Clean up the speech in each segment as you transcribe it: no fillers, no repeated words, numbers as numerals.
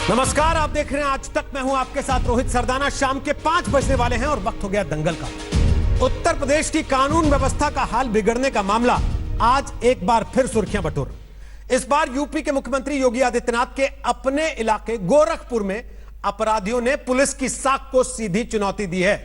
नमस्कार, आप देख रहे हैं आज तक। मैं हूं आपके साथ रोहित सरदाना। शाम के 5 बजने वाले हैं और वक्त हो गया दंगल का। उत्तर प्रदेश की कानून व्यवस्था का हाल बिगड़ने का मामला आज एक बार फिर सुर्खियां बटोर। इस बार यूपी के मुख्यमंत्री योगी आदित्यनाथ के अपने इलाके गोरखपुर में अपराधियों ने पुलिस की साख को सीधी चुनौती दी है।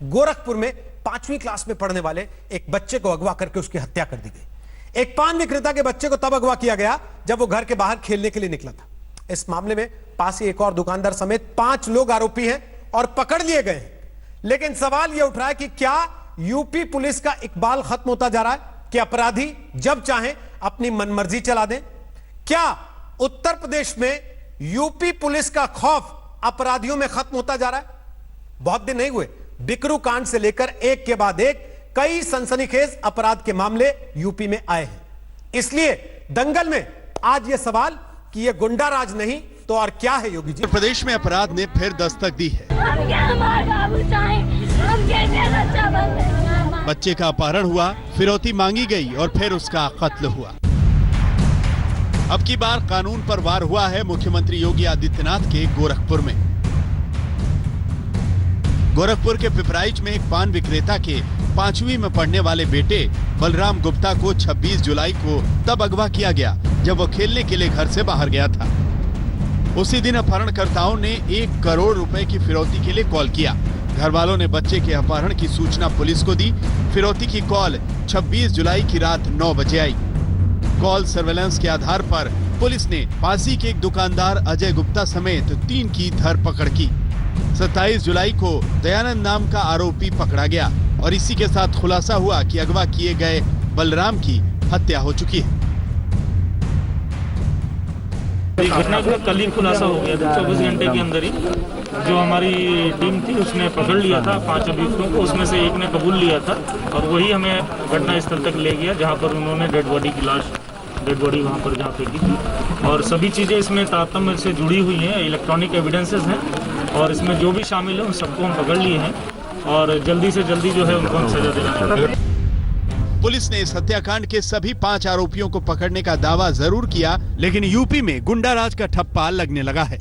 गोरखपुर में 5वीं क्लास में पढ़ने वाले एक बच्चे को अगवा करके उसकी हत्या कर दी गई। एक पान विक्रेता के बच्चे को तब अगवा किया गया जब वो घर के बाहर खेलने के लिए निकला था। इस मामले में पास ही एक और दुकानदार समेत 5 लोग आरोपी हैं और पकड़ लिए गए हैं। लेकिन सवाल यह उठ रहा है कि क्या यूपी पुलिस का इकबाल खत्म होता जा रहा है कि अपराधी जब चाहें अपनी मनमर्जी चला दें? क्या उत्तर प्रदेश में यूपी पुलिस का खौफ अपराधियों में खत्म होता जा रहा है? बहुत दिन नहीं हुए, बिकरू कांड से लेकर एक के बाद एक कई सनसनीखेज अपराध के मामले यूपी में आए हैं। इसलिए दंगल में आज यह सवाल कि यह गुंडा राज नहीं तो और क्या है योगी जी? उत्तर प्रदेश में अपराध ने फिर दस्तक दी है। बच्चे का अपहरण हुआ, फिरौती मांगी गई और फिर उसका कत्ल हुआ। अब की बार कानून पर वार हुआ है मुख्यमंत्री योगी आदित्यनाथ के गोरखपुर में। गोरखपुर के पिपराइच में एक पान विक्रेता के 5वीं में पढ़ने वाले बेटे बलराम गुप्ता को 26 जुलाई को तब अगवा किया गया जब वो खेलने के लिए घर से बाहर गया था। उसी दिन अपहरणकर्ताओं ने 1 करोड़ रुपए की फिरौती के लिए कॉल किया। घर वालों ने बच्चे के अपहरण की सूचना पुलिस को दी। फिरौती की कॉल 26 जुलाई की रात 9 बजे आई। कॉल सर्वेलेंस के आधार पर पुलिस ने पासी के एक दुकानदार अजय गुप्ता समेत 3 की धरपकड़ की। 27 जुलाई को दयानंद नाम का आरोपी पकड़ा गया और इसी के साथ खुलासा हुआ कि अगवा किए गए बलराम की हत्या हो चुकी है। घटना का कल ही खुलासा हो गया था। 24 घंटे के अंदर ही जो हमारी टीम थी उसने पकड़ लिया था 5 अभियुक्तों को। उसमें से एक ने कबूल लिया था और वही हमें घटना स्थल तक ले गया जहां पर उन्होंने डेड बॉडी वहां पर जहाँ फेंकी थी। और सभी चीज़ें इसमें तारतम्य से जुड़ी हुई हैं, इलेक्ट्रॉनिक एविडेंसेस हैं और इसमें जो भी शामिल है उन सबको हम पकड़ लिए हैं और जल्दी से जल्दी जो है उनको हम सजा दिलाएंगे। पुलिस ने इस हत्याकांड के सभी 5 आरोपियों को पकड़ने का दावा जरूर किया, लेकिन यूपी में गुंडाराज का ठप्पा लगने लगा है।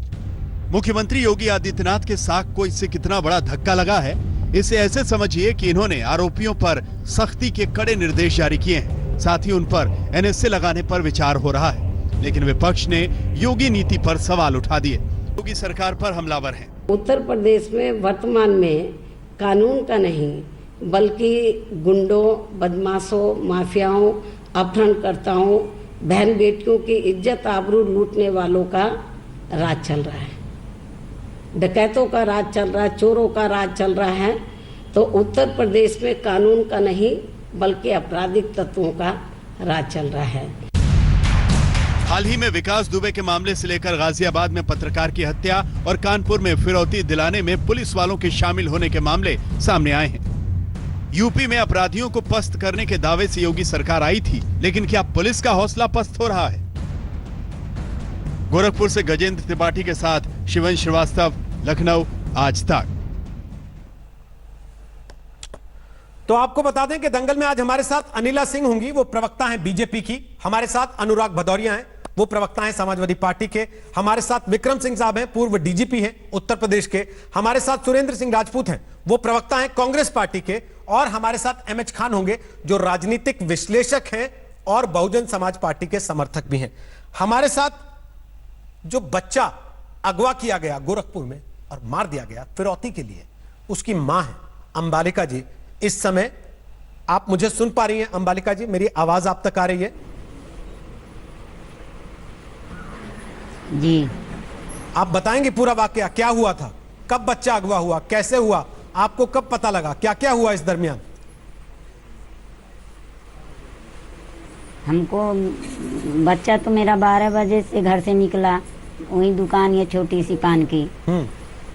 मुख्यमंत्री योगी आदित्यनाथ के साख को इससे कितना बड़ा धक्का लगा है, इसे ऐसे समझिए कि इन्होंने आरोपियों पर सख्ती के कड़े निर्देश जारी किए हैं। साथ ही उन पर एनएसए लगाने पर विचार हो रहा है, लेकिन विपक्ष ने योगी नीति पर सवाल उठा दिए। योगी सरकार पर हमलावर हैं। उत्तर प्रदेश में वर्तमान में कानून का नहीं बल्कि गुंडों, बदमाशों, माफियाओं, अपहरणकर्ताओं, बहन बेटियों की इज्जत आबरू लूटने वालों का राज चल रहा है। डकैतों का राज चल रहा है, चोरों का राज चल रहा है। तो उत्तर प्रदेश में कानून का नहीं बल्कि आपराधिक तत्वों का राज चल रहा है। हाल ही में विकास दुबे के मामले से लेकर गाजियाबाद में पत्रकार की हत्या और कानपुर में फिरौती दिलाने में पुलिस वालों के शामिल होने के मामले सामने आए हैं। यूपी में अपराधियों को पस्त करने के दावे से योगी सरकार आई थी, लेकिन क्या पुलिस का हौसला पस्त हो रहा है? गोरखपुर से गजेंद्र त्रिपाठी के साथ शिवन श्रीवास्तव, लखनऊ, आज तक। तो आपको बता दें कि दंगल में आज हमारे साथ अनिला सिंह होंगी, वो प्रवक्ता हैं बीजेपी की। हमारे साथ अनुराग भदौरिया हैं, वो प्रवक्ता हैं समाजवादी पार्टी के। हमारे साथ विक्रम सिंह साहब हैं, पूर्व डीजीपी हैं उत्तर प्रदेश के। हमारे साथ सुरेंद्र सिंह राजपूत हैं, वो प्रवक्ता हैं कांग्रेस पार्टी के। और हमारे साथ एमएच खान होंगे, जो राजनीतिक विश्लेषक हैं और बहुजन समाज पार्टी के समर्थक भी हैं। हमारे साथ जो बच्चा अगवा किया गया गोरखपुर में और मार दिया गया फिरौती के लिए, उसकी मां है अंबालिका जी। इस समय आप मुझे सुन पा रही हैं अंबालिका जी? मेरी आवाज आप तक आ रही है जी? आप बताएंगे पूरा वाकया, क्या हुआ था, कब बच्चा अगवा हुआ, कैसे हुआ, आपको कब पता लगा, क्या क्या हुआ इस दरमियान? हमको बच्चा तो मेरा 12 बजे से घर से निकला, वही दुकान है छोटी सी पान की।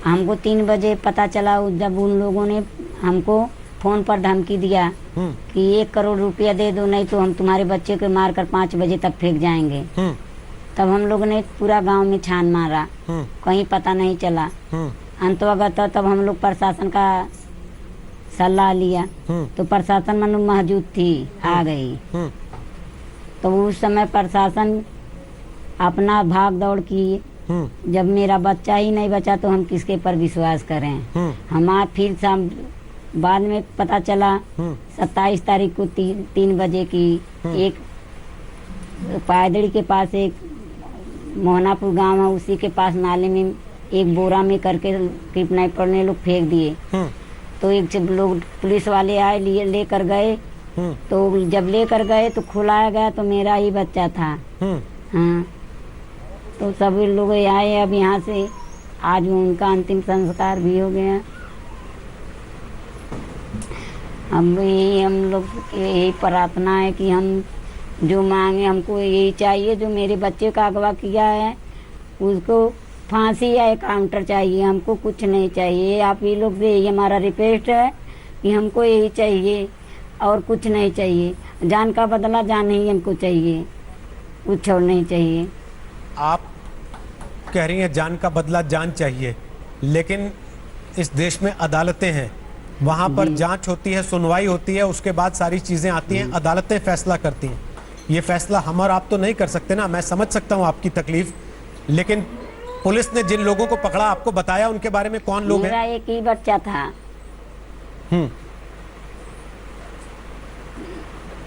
हमको 3 बजे पता चला जब उन लोगों ने हमको फोन पर धमकी दिया कि 1 करोड़ रुपया दे दो, नहीं तो हम तुम्हारे बच्चे को मारकर 5 बजे तक फेंक जाएंगे। तब हम लोगों ने पूरा गांव में छान मारा, कहीं पता नहीं चला। अंतवगत तब हम लोग प्रशासन का सलाह लिया तो प्रशासन मौजूद थी, आ गई। तो उस समय प्रशासन अपना भाग दौड़ की जब मेरा बच्चा ही नहीं बचा तो हम किसके पर विश्वास करें। हम आज फिर शाम बाद में पता चला 27 तारीख को 3 बजे की एक पायदड़ी के पास एक मोहनापुर गांव है, उसी के पास नाले में एक बोरा में करके किडनैपर ने लोग फेंक दिए। तो एक जब लोग पुलिस वाले आए लेकर गए, तो जब लेकर गए तो खुलाया गया तो मेरा ही बच्चा था। हाँ, तो सभी लोग आए, अब यहाँ से आज उनका अंतिम संस्कार भी हो गया। अब यही हम लोग यही प्रार्थना है कि हम जो मांगे, हमको यही चाहिए, जो मेरे बच्चे का अगवा किया है उसको फांसी या काउंटर चाहिए, हमको कुछ नहीं चाहिए। आप ये लोग से यही हमारा रिक्वेस्ट है कि हमको यही चाहिए और कुछ नहीं चाहिए। जान का बदला जान ही हमको चाहिए, कुछ और नहीं चाहिए। आप कह रही हैं जान का बदला जान चाहिए, लेकिन इस देश में अदालतें हैं, वहाँ पर जांच होती है, सुनवाई होती है, उसके बाद सारी चीज़ें आती हैं, अदालतें फैसला करती हैं। ये फैसला हम और आप तो नहीं कर सकते ना। मैं समझ सकता हूँ आपकी तकलीफ, लेकिन पुलिस ने जिन लोगों को पकड़ा, आपको बताया उनके बारे में कौन लोग हैं? मेरा एक ही बच्चा था।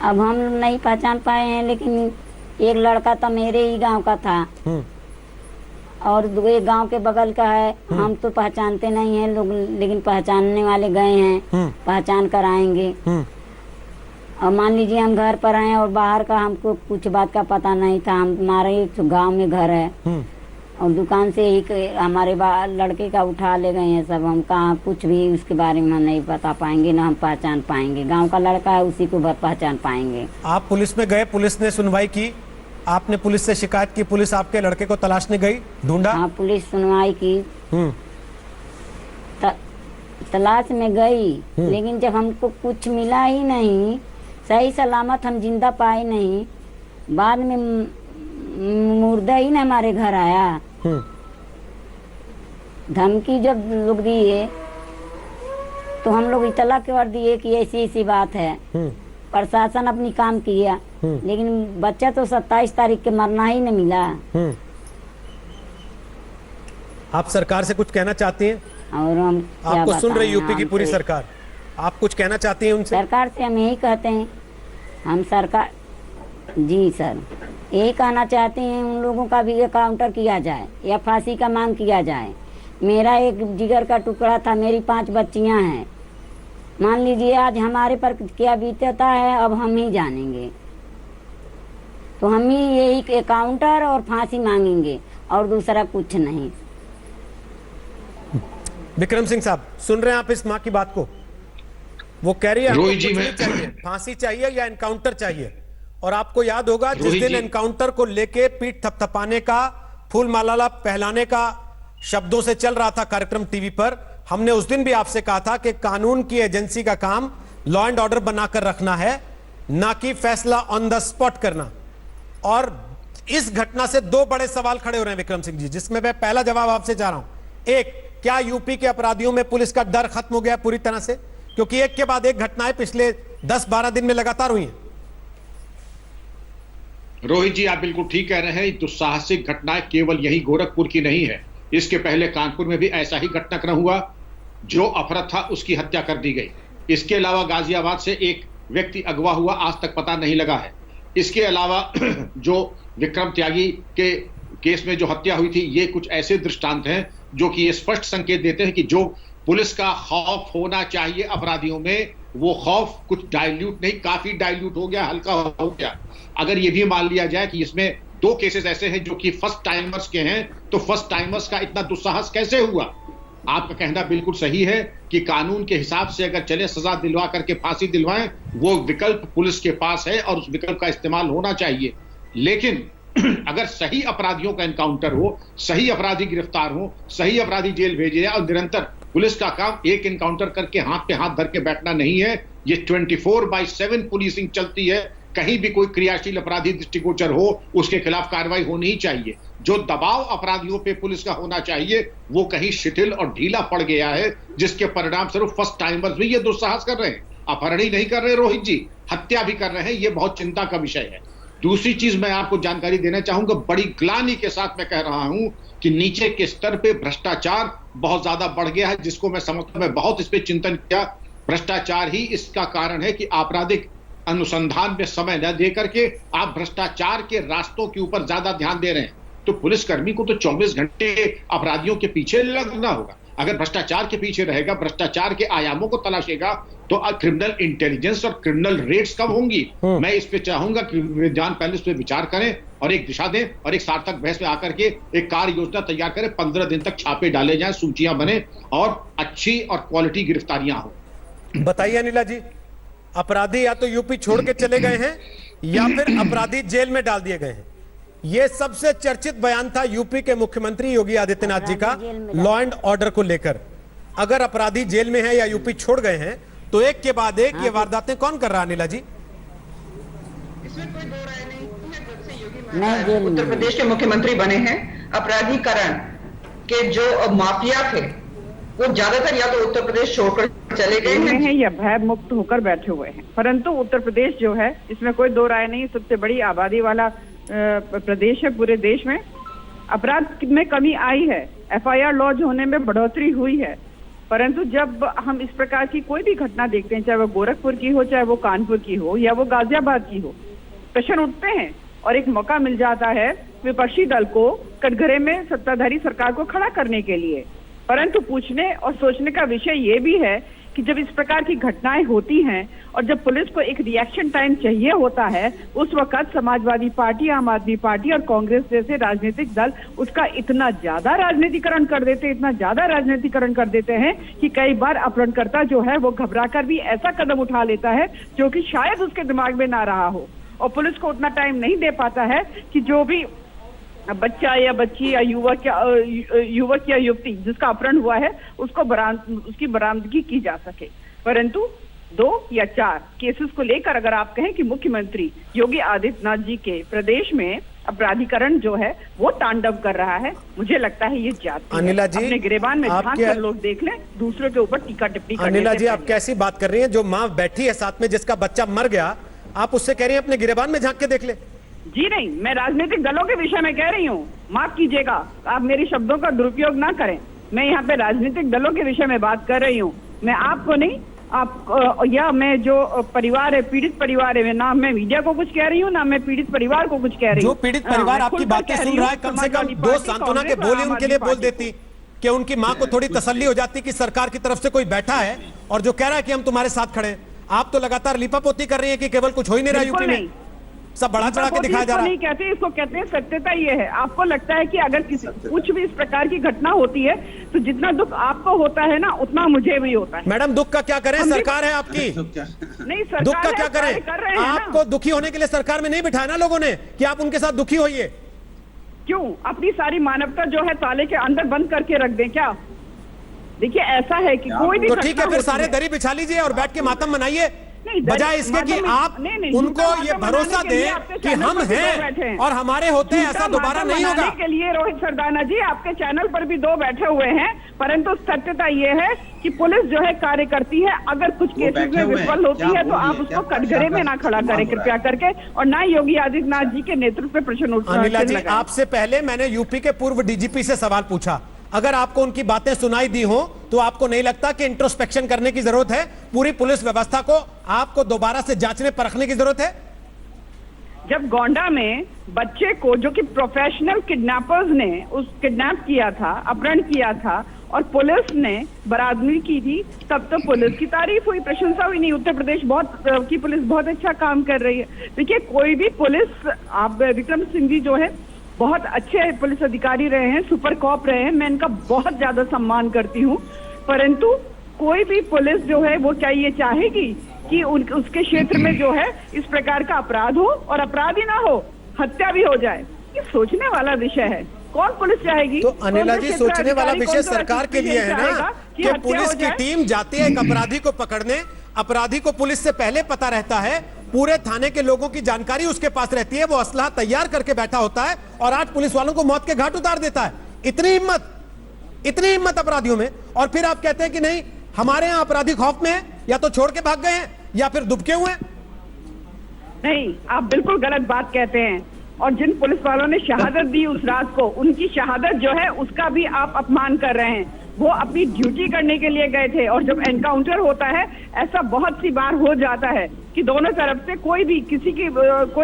अब हम नहीं पहचान पाए हैं, लेकिन एक लड़का था मेरे ही गांव का था और एक गांव के बगल का है। हम तो पहचानते नहीं हैं लोग, लेकिन पहचानने वाले गए हैं, पहचान कर आएंगे। और मान लीजिए हम घर पर हैं और बाहर का हमको कुछ बात का पता नहीं था। हमारे गांव में घर है और दुकान से ही हमारे लड़के का उठा ले गए हैं सब। हम कहाँ कुछ भी उसके बारे में नहीं बता पाएंगे, ना हम पहचान पाएंगे। गांव का लड़का है, उसी को पहचान पाएंगे। आप पुलिस में गए, पुलिस ने सुनवाई की, आपने पुलिस से शिकायत की, पुलिस आपके लड़के को तलाशने गई, ढूंढा? हाँ, पुलिस सुनवाई की, तलाश में गई, लेकिन जब हमको कुछ मिला ही नहीं, सही सलामत हम जिंदा पाए नहीं, बाद में मुर्दा ही ना हमारे घर आया। धमकी जब लोग दिए तो हम लोग इतला कर दिए कि ऐसी ऐसी बात है। प्रशासन अपनी काम किया, लेकिन बच्चा तो 27 तारीख के मरना ही नहीं मिला। आप सरकार से कुछ कहना चाहती हैं? और हम आपको सुन रही यूपी की पूरी सरकार, आप कुछ कहना चाहती हैं उनसे? सरकार से हम यही कहते हैं, हम सरकार जी सर यही कहना चाहते हैं, उन लोगों का भी काउंटर किया जाए या फांसी का मांग किया जाए। मेरा एक जिगर का टुकड़ा था, मेरी 5 बच्चियां हैं। मान लीजिए आज हमारे पर क्या बीतता है, अब हम ही जानेंगे। तो हम ही यही काउंटर और फांसी मांगेंगे और दूसरा कुछ नहीं। विक्रम सिंह साहब, सुन रहे हैं आप इस माँ की बात को? वो कह रही है हमको कुछ नहीं चाहिए, फांसी चाहिए या एनकाउंटर चाहिए। और आपको याद होगा जिस दिन एनकाउंटर को लेके पीठ थपथपाने का, फूल माला पहलाने का शब्दों से चल रहा था कार्यक्रम टीवी पर, हमने उस दिन भी आपसे कहा था कि कानून की एजेंसी का काम लॉ एंड ऑर्डर बनाकर रखना है, ना कि फैसला ऑन द स्पॉट करना। और इस घटना से 2 बड़े सवाल खड़े हो रहे हैं विक्रम सिंह जी, जिसमें मैं पहला जवाब आपसे चाह रहा हूं। एक, क्या यूपी के अपराधियों में पुलिस का डर खत्म हो गया पूरी तरह से? क्योंकि एक के बाद एक घटनाएं पिछले 10-12 दिन में लगातार हुई हैं। रोहित जी, आप बिल्कुल ठीक कह रहे हैं। दुस्साहसिक घटनाएं केवल यही गोरखपुर की नहीं है, इसके पहले कानपुर में भी ऐसा ही घटनाक्रम हुआ। जो अफरत था उसकी हत्या कर दी गई। इसके अलावा गाजियाबाद से एक व्यक्ति अगवा हुआ, आज तक पता नहीं लगा है। इसके अलावा जो विक्रम त्यागी के केस में जो हत्या हुई थी, ये कुछ ऐसे दृष्टांत हैं जो कि ये स्पष्ट संकेत देते हैं कि जो पुलिस का खौफ होना चाहिए अपराधियों में, वो खौफ कुछ डाइल्यूट नहीं, काफी डाइल्यूट हो गया, हल्का हो गया। अगर ये भी मान लिया जाए कि इसमें 2 केसेस ऐसे हैं जो कि फर्स्ट टाइमर्स के हैं, तो फर्स्ट टाइमर्स का इतना दुस्साहस कैसे हुआ? आपका कहना बिल्कुल सही है कि कानून के हिसाब से अगर चले, सजा दिलवा करके फांसी दिलवाएं, वो विकल्प पुलिस के पास है और उस विकल्प का इस्तेमाल होना चाहिए। लेकिन अगर सही अपराधियों का एनकाउंटर हो, सही अपराधी गिरफ्तार हो, सही अपराधी जेल भेजे और निरंतर पुलिस का काम एक एनकाउंटर करके हाथ पे हाथ धर के बैठना नहीं है। ये 24/7 पुलिसिंग चलती है। कहीं भी कोई क्रियाशील अपराधी दृष्टिगोचर हो, उसके खिलाफ कार्रवाई होनी ही चाहिए। जो दबाव अपराधियों पे पुलिस का होना चाहिए, वो कहीं शिथिल और ढीला पड़ गया है, जिसके परिणाम स्वरूप फर्स्ट टाइमर्स भी ये दुस्साहस कर रहे हैं। अपहरण ही नहीं कर रहे रोहित जी, हत्या भी कर रहे हैं। ये बहुत चिंता का विषय है। दूसरी चीज मैं आपको जानकारी देना चाहूंगा, बड़ी ग्लानि के साथ मैं कह रहा हूं कि नीचे के स्तर पे भ्रष्टाचार बहुत ज्यादा बढ़ गया है, जिसको मैं समझता हूं, मैं बहुत इस पे चिंतन किया। भ्रष्टाचार ही इसका कारण है कि आपराधिक अनुसंधान में समय न दे करके आप भ्रष्टाचार के रास्तों के ऊपर ज्यादा ध्यान दे रहे हैं। तो पुलिसकर्मी को तो 24 घंटे अपराधियों के पीछे लगना होगा। अगर भ्रष्टाचार के पीछे रहेगा, भ्रष्टाचार के आयामों को तलाशेगा, तो क्रिमिनल इंटेलिजेंस और क्रिमिनल रेट्स कब होंगी? मैं इस पे चाहूंगा कि विद्वान पहले इस पे विचार करें और एक दिशा दें और एक सार्थक बहस में आकर के एक कार्य योजना तैयार करें। 15 दिन तक छापे डाले जाएं, सूचियां बने और अच्छी और क्वालिटी गिरफ्तारियां हो। बताइए अनिला जी, अपराधी या तो यूपी छोड़ के चले गए हैं या फिर अपराधी जेल में डाल दिए गए हैं। यह सबसे चर्चित बयान था यूपी के मुख्यमंत्री योगी आदित्यनाथ जी का लॉ एंड ऑर्डर को लेकर। अगर अपराधी जेल में है या यूपी छोड़ गए हैं तो एक के बाद एक ये वारदातें कौन कर रहा है अनिला जी? इसमें कोई दो राय नहीं है। उत्तर प्रदेश के मुख्यमंत्री बने हैं, अपराधीकरण के जो माफिया थे वो ज्यादातर या तो उत्तर प्रदेश छोड़कर चले गए हैं या भय मुक्त होकर बैठे हुए हैं। परंतु उत्तर प्रदेश जो है, इसमें कोई दो राय नहीं, सबसे बड़ी आबादी वाला प्रदेश है पूरे देश में। अपराध में कमी आई है, FIR लॉन्च होने में बढ़ोतरी हुई है, परंतु जब हम इस प्रकार की कोई भी घटना देखते हैं, चाहे वो गोरखपुर की हो, चाहे वो कानपुर की हो या वो गाजियाबाद की हो, प्रश्न उठते हैं और एक मौका मिल जाता है विपक्षी दल को कटघरे में सत्ताधारी सरकार को खड़ा करने के लिए। परंतु पूछने और सोचने का विषय ये भी है कि जब इस प्रकार की घटनाएं होती हैं और जब पुलिस को एक रिएक्शन टाइम चाहिए होता है, उस वक्त समाजवादी पार्टी, आम आदमी पार्टी और कांग्रेस जैसे राजनीतिक दल उसका इतना ज्यादा राजनीतिकरण कर देते हैं कि कई बार अपहरणकर्ता जो है वो घबराकर भी ऐसा कदम उठा लेता है जो कि शायद उसके दिमाग में ना रहा हो, और पुलिस को उतना टाइम नहीं दे पाता है कि जो भी बच्चा या बच्ची या युवक या युवती जिसका अपहरण हुआ है उसकी बरामदगी की जा सके। परंतु 2 या 4 केसेस को लेकर अगर आप कहें कि मुख्यमंत्री योगी आदित्यनाथ जी के प्रदेश में अपराधीकरण जो है वो तांडव कर रहा है, मुझे लगता है ये जाती अनिला जी, अपने गिरेबान में झांक कर लोग देख लें, दूसरों के ऊपर टीका टिप्पणी करने। अनिला जी, आप कैसी बात कर रही हैं? जो माँ बैठी है साथ में जिसका बच्चा मर गया, आप उससे कह रही हैं अपने गिरेबान में झांक के देख ले? जी नहीं, मैं राजनीतिक दलों के विषय में कह रही हूँ, माफ कीजिएगा, आप मेरी शब्दों का दुरुपयोग ना करें। मैं यहाँ पे राजनीतिक दलों के विषय में बात कर रही हूँ, मैं आपको नहीं, आप या मैं जो परिवार है, पीड़ित परिवार है, ना मैं मीडिया को कुछ कह रही हूँ ना मैं पीड़ित परिवार को कुछ कह रही हूँ। जो पीड़ित परिवार आपकी बातें सुन रहा है, कम से कम 2 सांत्वना के बोल उनके लिए बोल देती कि उनकी माँ को थोड़ी तसल्ली हो जाती कि सरकार की तरफ से कोई बैठा है और जो कह रहा है कि हम तुम्हारे साथ खड़े हैं। आप तो लगातार लिपापोती कर रही है कि केवल कुछ हो ही नहीं रहा यूपी में, सब बढ़ा चढ़ा के दिखाया जा रहा है। नहीं कहते, इसको कहते हैं सत्यता। ये है, आपको लगता है कि अगर किसी कुछ भी इस प्रकार की घटना होती है तो जितना दुख आपको होता है ना उतना मुझे भी होता है। मैडम, दुख का क्या करें, सरकार है आपकी। नहीं, सरकार दुख का क्या करें? आपको दुखी होने के लिए सरकार में नहीं बिठाया ना लोगों ने कि आप उनके साथ दुखी होइए। क्यों अपनी सारी मानवता जो है ताले के अंदर बंद करके रख दें क्या? देखिए, ऐसा है कि कोई भी तो ठीक है, फिर सारे दरी बिछा लीजिए और बैठ के मातम मनाइए, बजाय इसके कि आप उनको ये भरोसा दें कि हम हैं और हमारे होते हैं, ऐसा दोबारा नहीं होगा। के लिए रोहित सरदाना जी आपके चैनल पर भी 2 बैठे हुए हैं, परंतु सत्यता ये है कि पुलिस जो है कार्य करती है। अगर कुछ केसेस में विफल होती है तो आप उसको कटघरे में ना खड़ा करें कृपया करके, और ना योगी आदित्यनाथ जी के नेतृत्व में प्रश्न उठा। अनिला जी, आपसे पहले मैंने यूपी के पूर्व DGP से सवाल पूछा, अगर आपको उनकी बातें सुनाई दी हो तो आपको नहीं लगता कि इंट्रोस्पेक्शन करने की जरूरत है? पूरी पुलिस व्यवस्था को आपको दोबारा से जांचने परखने की जरूरत है? जब गोंडा में बच्चे को, जो कि प्रोफेशनल किडनैपर्स ने उस किडनैप किया था, अपहरण किया था और पुलिस ने बरादरी की थी, तब तो पुलिस की तारीफ हुई, प्रशंसा हुई। नहीं, उत्तर प्रदेश की पुलिस बहुत अच्छा काम कर रही है। देखिए, कोई भी पुलिस, आप विक्रम सिंह जी जो है बहुत अच्छे पुलिस अधिकारी रहे हैं, सुपर कॉप रहे हैं, मैं इनका बहुत ज्यादा सम्मान करती हूँ, परंतु कोई भी पुलिस जो है वो क्या ये चाहेगी कि उसके क्षेत्र में जो है इस प्रकार का अपराध हो और अपराध ही ना हो, हत्या भी हो जाए? ये सोचने वाला विषय है। कौन पुलिस चाहेगी? तो अनिला जी, सोचने वाला विषय सरकार के लिए है ना कि पुलिस की टीम जाती है एक अपराधी को पकड़ने, अपराधी को पुलिस से पहले पता रहता है, पूरे थाने के लोगों की जानकारी उसके पास रहती है, वो असलहा तैयार करके बैठा होता है और आज पुलिस वालों को मौत के घाट उतार देता है। इतनी हिम्मत अपराधियों में, और फिर आप कहते हैं कि नहीं हमारे यहां अपराधी खौफ में है, या तो छोड़ के भाग गए हैं या फिर दुबके हुए हैं। नहीं, आप बिल्कुल गलत बात कहते हैं। और जिन पुलिस वालों ने शहादत दी उस रात को, उनकी शहादत जो है उसका भी आप अपमान कर रहे हैं। वो अपनी ड्यूटी करने के लिए गए थे, और जब एनकाउंटर होता है ऐसा बहुत सी बार हो जाता है कि दोनों तरफ से कोई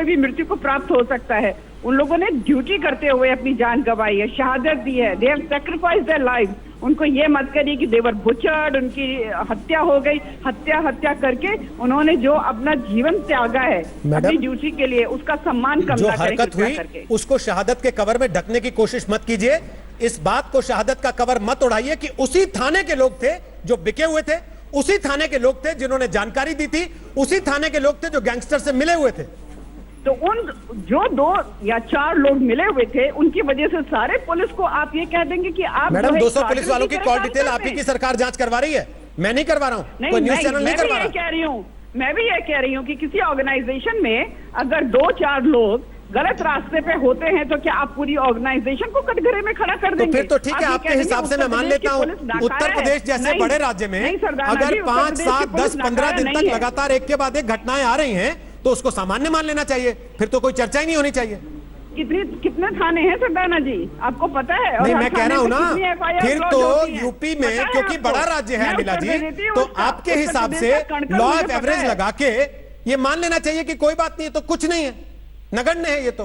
भी मृत्यु को प्राप्त हो सकता है। उन लोगों ने ड्यूटी करते हुए अपनी जान गंवाई है, शहादत दी है। They have sacrificed their life. उनको ये मत करिए कि देवर बुचर्ड, उनकी हत्या हो गई। हत्या करके उन्होंने जो अपना जीवन त्यागा है अपनी ड्यूटी के लिए, उसका सम्मान कम जो ना करें हरकत कृपया हुई करके। उसको शहादत के कवर में ढकने की कोशिश मत कीजिए। इस बात को शहादत का कवर मत उड़ाइए कि उसी थाने के लोग थे जो बिके हुए थे, उसी थाने के लोग थे जिन्होंने जानकारी दी थी, उसी थाने के लोग थे जो गैंगस्टर से मिले हुए थे। तो उन जो 2 या 4 लोग मिले हुए थे, उनकी वजह से सारे पुलिस को आप ये कह देंगे कि आप मैडम 200 पुलिस वालों की कॉल डिटेल आप ही की सरकार जांच करवा रही है, मैं नहीं करवा रहा हूं, कोई न्यूज़ चैनल नहीं करवा रहा। मैं भी ये कह रही हूँ कि किसी ऑर्गेनाइजेशन में अगर 2-4 लोग गलत रास्ते पे होते हैं तो क्या आप पूरी ऑर्गेनाइजेशन को कटघरे में खड़ा कर देंगे? तो फिर तो ठीक है, आपके हिसाब से मैं मान लेता हूं उत्तर प्रदेश जैसे बड़े राज्य में अगर 5, 7, 10, 15 दिन तक लगातार एक के बाद एक घटनाएं आ रही हैं तो उसको सामान्य मान लेना चाहिए, फिर तो कोई चर्चा ही नहीं होनी चाहिए। कितने थाने हैं सरदाना जी, आपको पता है? नहीं, मैं कह रहा हूं ना, फिर तो यूपी में क्योंकि बड़ा राज्य है अनिला जी, तो आपके हिसाब से लॉ ऑफ एवरेज लगा के ये मान लेना चाहिए कि कोई बात नहीं है, तो कुछ नहीं है, नगण्य है, ये तो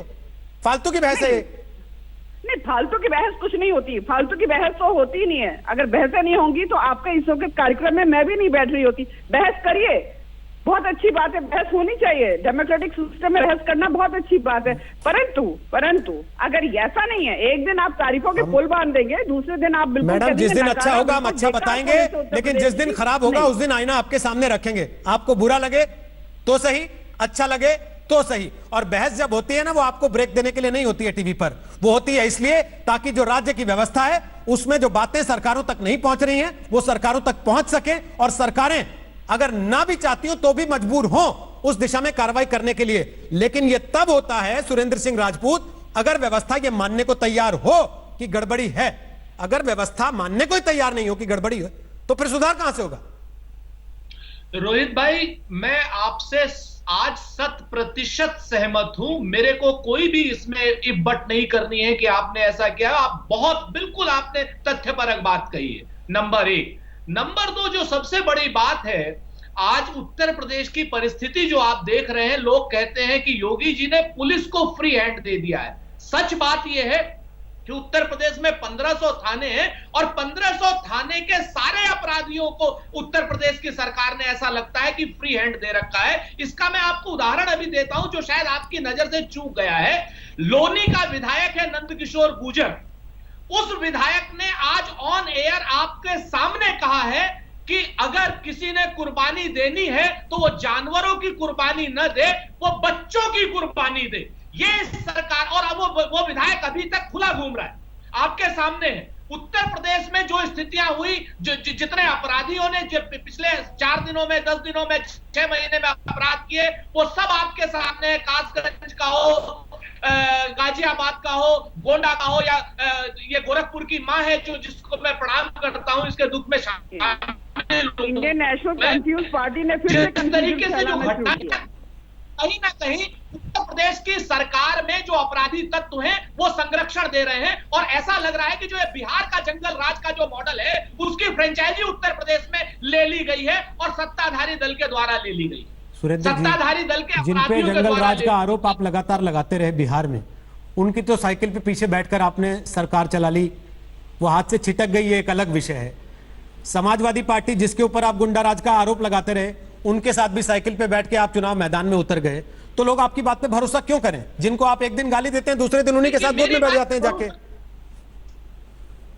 फालतू की बहस है। नहीं, फालतू की बहस कुछ नहीं होती, फालतू की बहस तो होती ही नहीं है। अगर बहसें नहीं होंगी तो आपका इस वक्त कार्यक्रम में मैं भी नहीं बैठ रही होती। बहस करिए, बहुत अच्छी बात है, बहस होनी चाहिए, डेमोक्रेटिक सिस्टम में बहस करना बहुत अच्छी बात है। परंतु अगर ऐसा नहीं है, एक दिन आप तारीखों के पुल बांध देंगे, दूसरे दिन आप बिल्कुल मैडम जिस दिन अच्छा होगा हम अच्छा बताएंगे, लेकिन जिस दिन खराब होगा उस दिन आईना आपके सामने रखेंगे। आपको बुरा लगे तो सही, अच्छा लगे तो सही। और बहस जब होती है ना, वो आपको ब्रेक देने के लिए नहीं होती है टीवी पर, वो होती है इसलिए ताकि जो राज्य की व्यवस्था है उसमें जो बातें सरकारों तक नहीं पहुंच रही हैं वो सरकारों तक पहुंच सके, और सरकारें अगर ना भी चाहती हो तो भी मजबूर हो उस दिशा में कार्रवाई करने के लिए। लेकिन यह तब होता है सुरेंद्र सिंह राजपूत, अगर व्यवस्था यह मानने को तैयार हो कि गड़बड़ी है। अगर व्यवस्था मानने को ही तैयार नहीं हो कि गड़बड़ी है तो फिर सुधार कहां से होगा? रोहित भाई, मैं आपसे आज 100% सहमत हूं। मेरे को कोई भी इसमें इफ बट नहीं करनी है कि आपने ऐसा किया। आप बिल्कुल आपने तथ्यपरक बात कही है, नंबर 1। नंबर 2, जो सबसे बड़ी बात है, आज उत्तर प्रदेश की परिस्थिति जो आप देख रहे हैं, लोग कहते हैं कि योगी जी ने पुलिस को फ्री हैंड दे दिया है। सच बात यह है कि उत्तर प्रदेश में 1500 थाने हैं और 1500 थाने के सारे अपराधियों को उत्तर प्रदेश की सरकार ने ऐसा लगता है कि फ्री हैंड दे रखा है। इसका मैं आपको उदाहरण अभी देता हूं जो शायद आपकी नजर से चूक गया है। लोनी का विधायक है नंदकिशोर गुर्जर। उस विधायक ने आज ऑन एयर आपके सामने कहा है कि अगर किसी ने कुर्बानी देनी है तो वो जानवरों की कुर्बानी न दे, वो बच्चों की कुर्बानी दे। ये सरकार, और अब वो विधायक अभी तक खुला घूम रहा है, आपके सामने है। उत्तर प्रदेश में जो स्थितियां हुई, जितने अपराधियों ने पिछले 4 दिनों में, 10 दिनों में, 6 महीने में अपराध किए, वो सब आपके सामने है। कासगंज का हो, गाजियाबाद का हो, गोंडा का हो, या ये गोरखपुर की मां है जो जिसको मैं प्रणाम करता हूं, इसके दुख में शामिल। इंडियन नेशनल कम्युनिस्ट पार्टी ने फिर से तरीके से जो घटना कहीं ना कहीं उत्तर प्रदेश की सरकार में जो अपराधी तत्व हैं वो संरक्षण दे रहे हैं, और ऐसा लग रहा है कि जो ये बिहार का जंगल राज का जो मॉडल है उसकी फ्रेंचाइजी उत्तर प्रदेश में ले ली गई है और सत्ताधारी दल के द्वारा ले ली गई। सत्ताधारी दल के जिन पे जंगल राज का आरोप आप लगातार लगाते रहे बिहार में, उनकी तो साइकिल पे पीछे बैठकर आपने सरकार चला ली, वो हाथ से छिटक गई, ये एक अलग विषय है। समाजवादी पार्टी जिसके ऊपर आप गुंडा राज का आरोप लगाते रहे, उनके साथ भी साइकिल पे बैठ के आप चुनाव मैदान में उतर गए, तो लोग आपकी बात पे भरोसा क्यों करें? जिनको आप एक दिन गाली देते हैं दूसरे दिन उन्हीं के साथ गोद में बैठ जाते हैं जाके।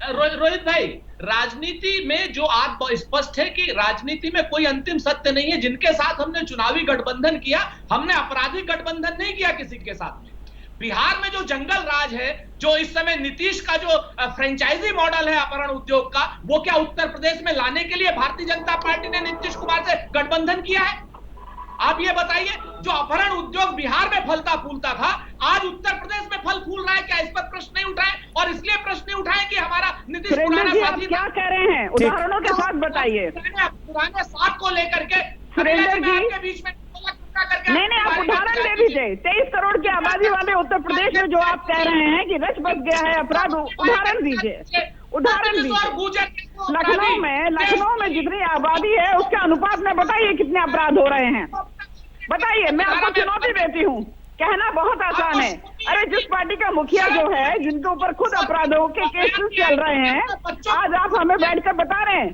रोहित भाई, राजनीति में जो आप स्पष्ट है कि राजनीति में कोई अंतिम सत्य नहीं है। जिनके साथ हमने चुनावी गठबंधन किया, हमने आपराधिक गठबंधन नहीं किया किसी के साथ में। बिहार में जो जंगल राज है, जो इस समय नीतीश का जो फ्रेंचाइजी मॉडल है अपहरण उद्योग का, वो क्या उत्तर प्रदेश में लाने के लिए भारतीय जनता पार्टी ने नीतीश कुमार से गठबंधन किया है? आप ये बताइए, जो अपहरण उद्योग बिहार में फलता फूलता था, आज उत्तर प्रदेश में फल फूल रहा है। क्या इस पर प्रश्न नहीं उठाए? और इसलिए प्रश्न नहीं उठाए कि हमारा नीतीश पुराना साथी क्या कह रहे हैं, उदाहरणों के साथ बताइए। पुराने साथ को लेकर के सुरेंद्र जी आपके बीच में करके नहीं नहीं, आप उदाहरण दे दीजिए। 23 करोड़ की आबादी वाले उत्तर प्रदेश में जो आप कह रहे हैं कि रच बस गया है अपराध, उदाहरण दीजिए, उदाहरण दीजिए। लखनऊ में जितनी आबादी है उसके अनुपात में बताइए कितने अपराध हो रहे हैं, बताइए। मैं आपको चुनौती देती हूँ, कहना बहुत आसान है। अरे जिस पार्टी का मुखिया जो है, जिनके ऊपर खुद अपराधों के केसेस चल रहे हैं, आज आप हमें बैठकर बता रहे हैं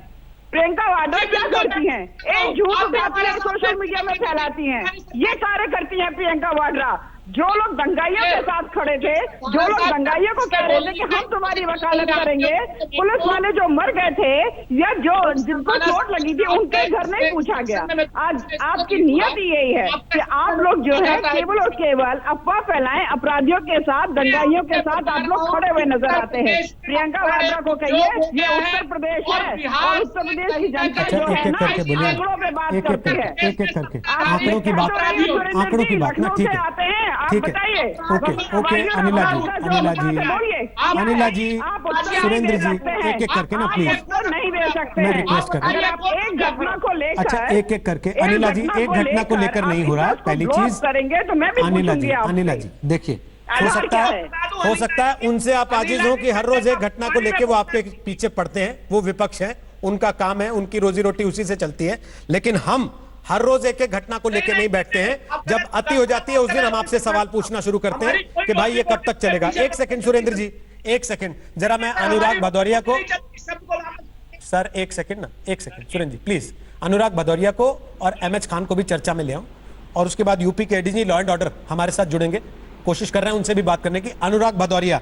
प्रियंका वाड्रा क्या करती हैं? एक झूठ उठाती है, सोशल मीडिया में फैलाती हैं, ये कार्य करती हैं प्रियंका वाड्रा। जो लोग दंगाइयों के साथ खड़े थे, जो लोग दंगाइयों को कह रहे थे कि हम तुम्हारी वकालत करेंगे, पुलिस वाले जो मर गए थे या जो जिनको चोट लगी थी उनके घर नहीं पूछा गया। आज आपकी नियत यही है कि आप लोग जो है केवल और केवल अफवाह फैलाएं, अपराधियों के साथ, दंगाइयों के साथ आप लोग खड़े हुए नजर आते हैं। प्रियंका वाड्रा को कहिए ये उत्तर प्रदेश है और उत्तर प्रदेश की जनता जो है ना आंकड़ों पे बात करती है, एक एक करके आंकड़ों की बात ना, ठीक है, आते हैं, आप ठीक है, बताइए। ओके अनिला जी, सुरेंद्र जी, एक एक करके ना प्लीज, नहीं दे सकते, मैं रिक्वेस्ट कर रहा हूँ एक घटना को लेकर। अच्छा एक एक करके अनिला जी, एक घटना को लेकर नहीं हो रहा। पहली चीज करेंगे तो मैं भी अनिला जी देखिए, हो सकता है उनसे आप आजिज हो कि हर रोज एक घटना को लेकर वो आपके पीछे पड़ते हैं, वो विपक्ष है, उनका काम है, उनकी रोजी रोटी उसी से चलती है। लेकिन हम हर रोज एक एक घटना को लेकर नहीं बैठते हैं। जब अति हो जाती है उस दिन हम आपसे सवाल पूछना शुरू करते हैं कि भाई ये कब तक चलेगा। एक सेकंड सुरेंद्र जी, एक सेकंड, जरा मैं अनुराग भदौरिया को, सर एक सेकंड ना, एक सेकंड सुरेंद्र जी प्लीज, अनुराग भदौरिया को और एमएच खान को भी चर्चा में ले आऊं, और उसके बाद यूपी के एडीजी लॉ एंड ऑर्डर हमारे साथ जुड़ेंगे, कोशिश कर रहे हैं उनसे भी बात करने की। अनुराग भदौरिया,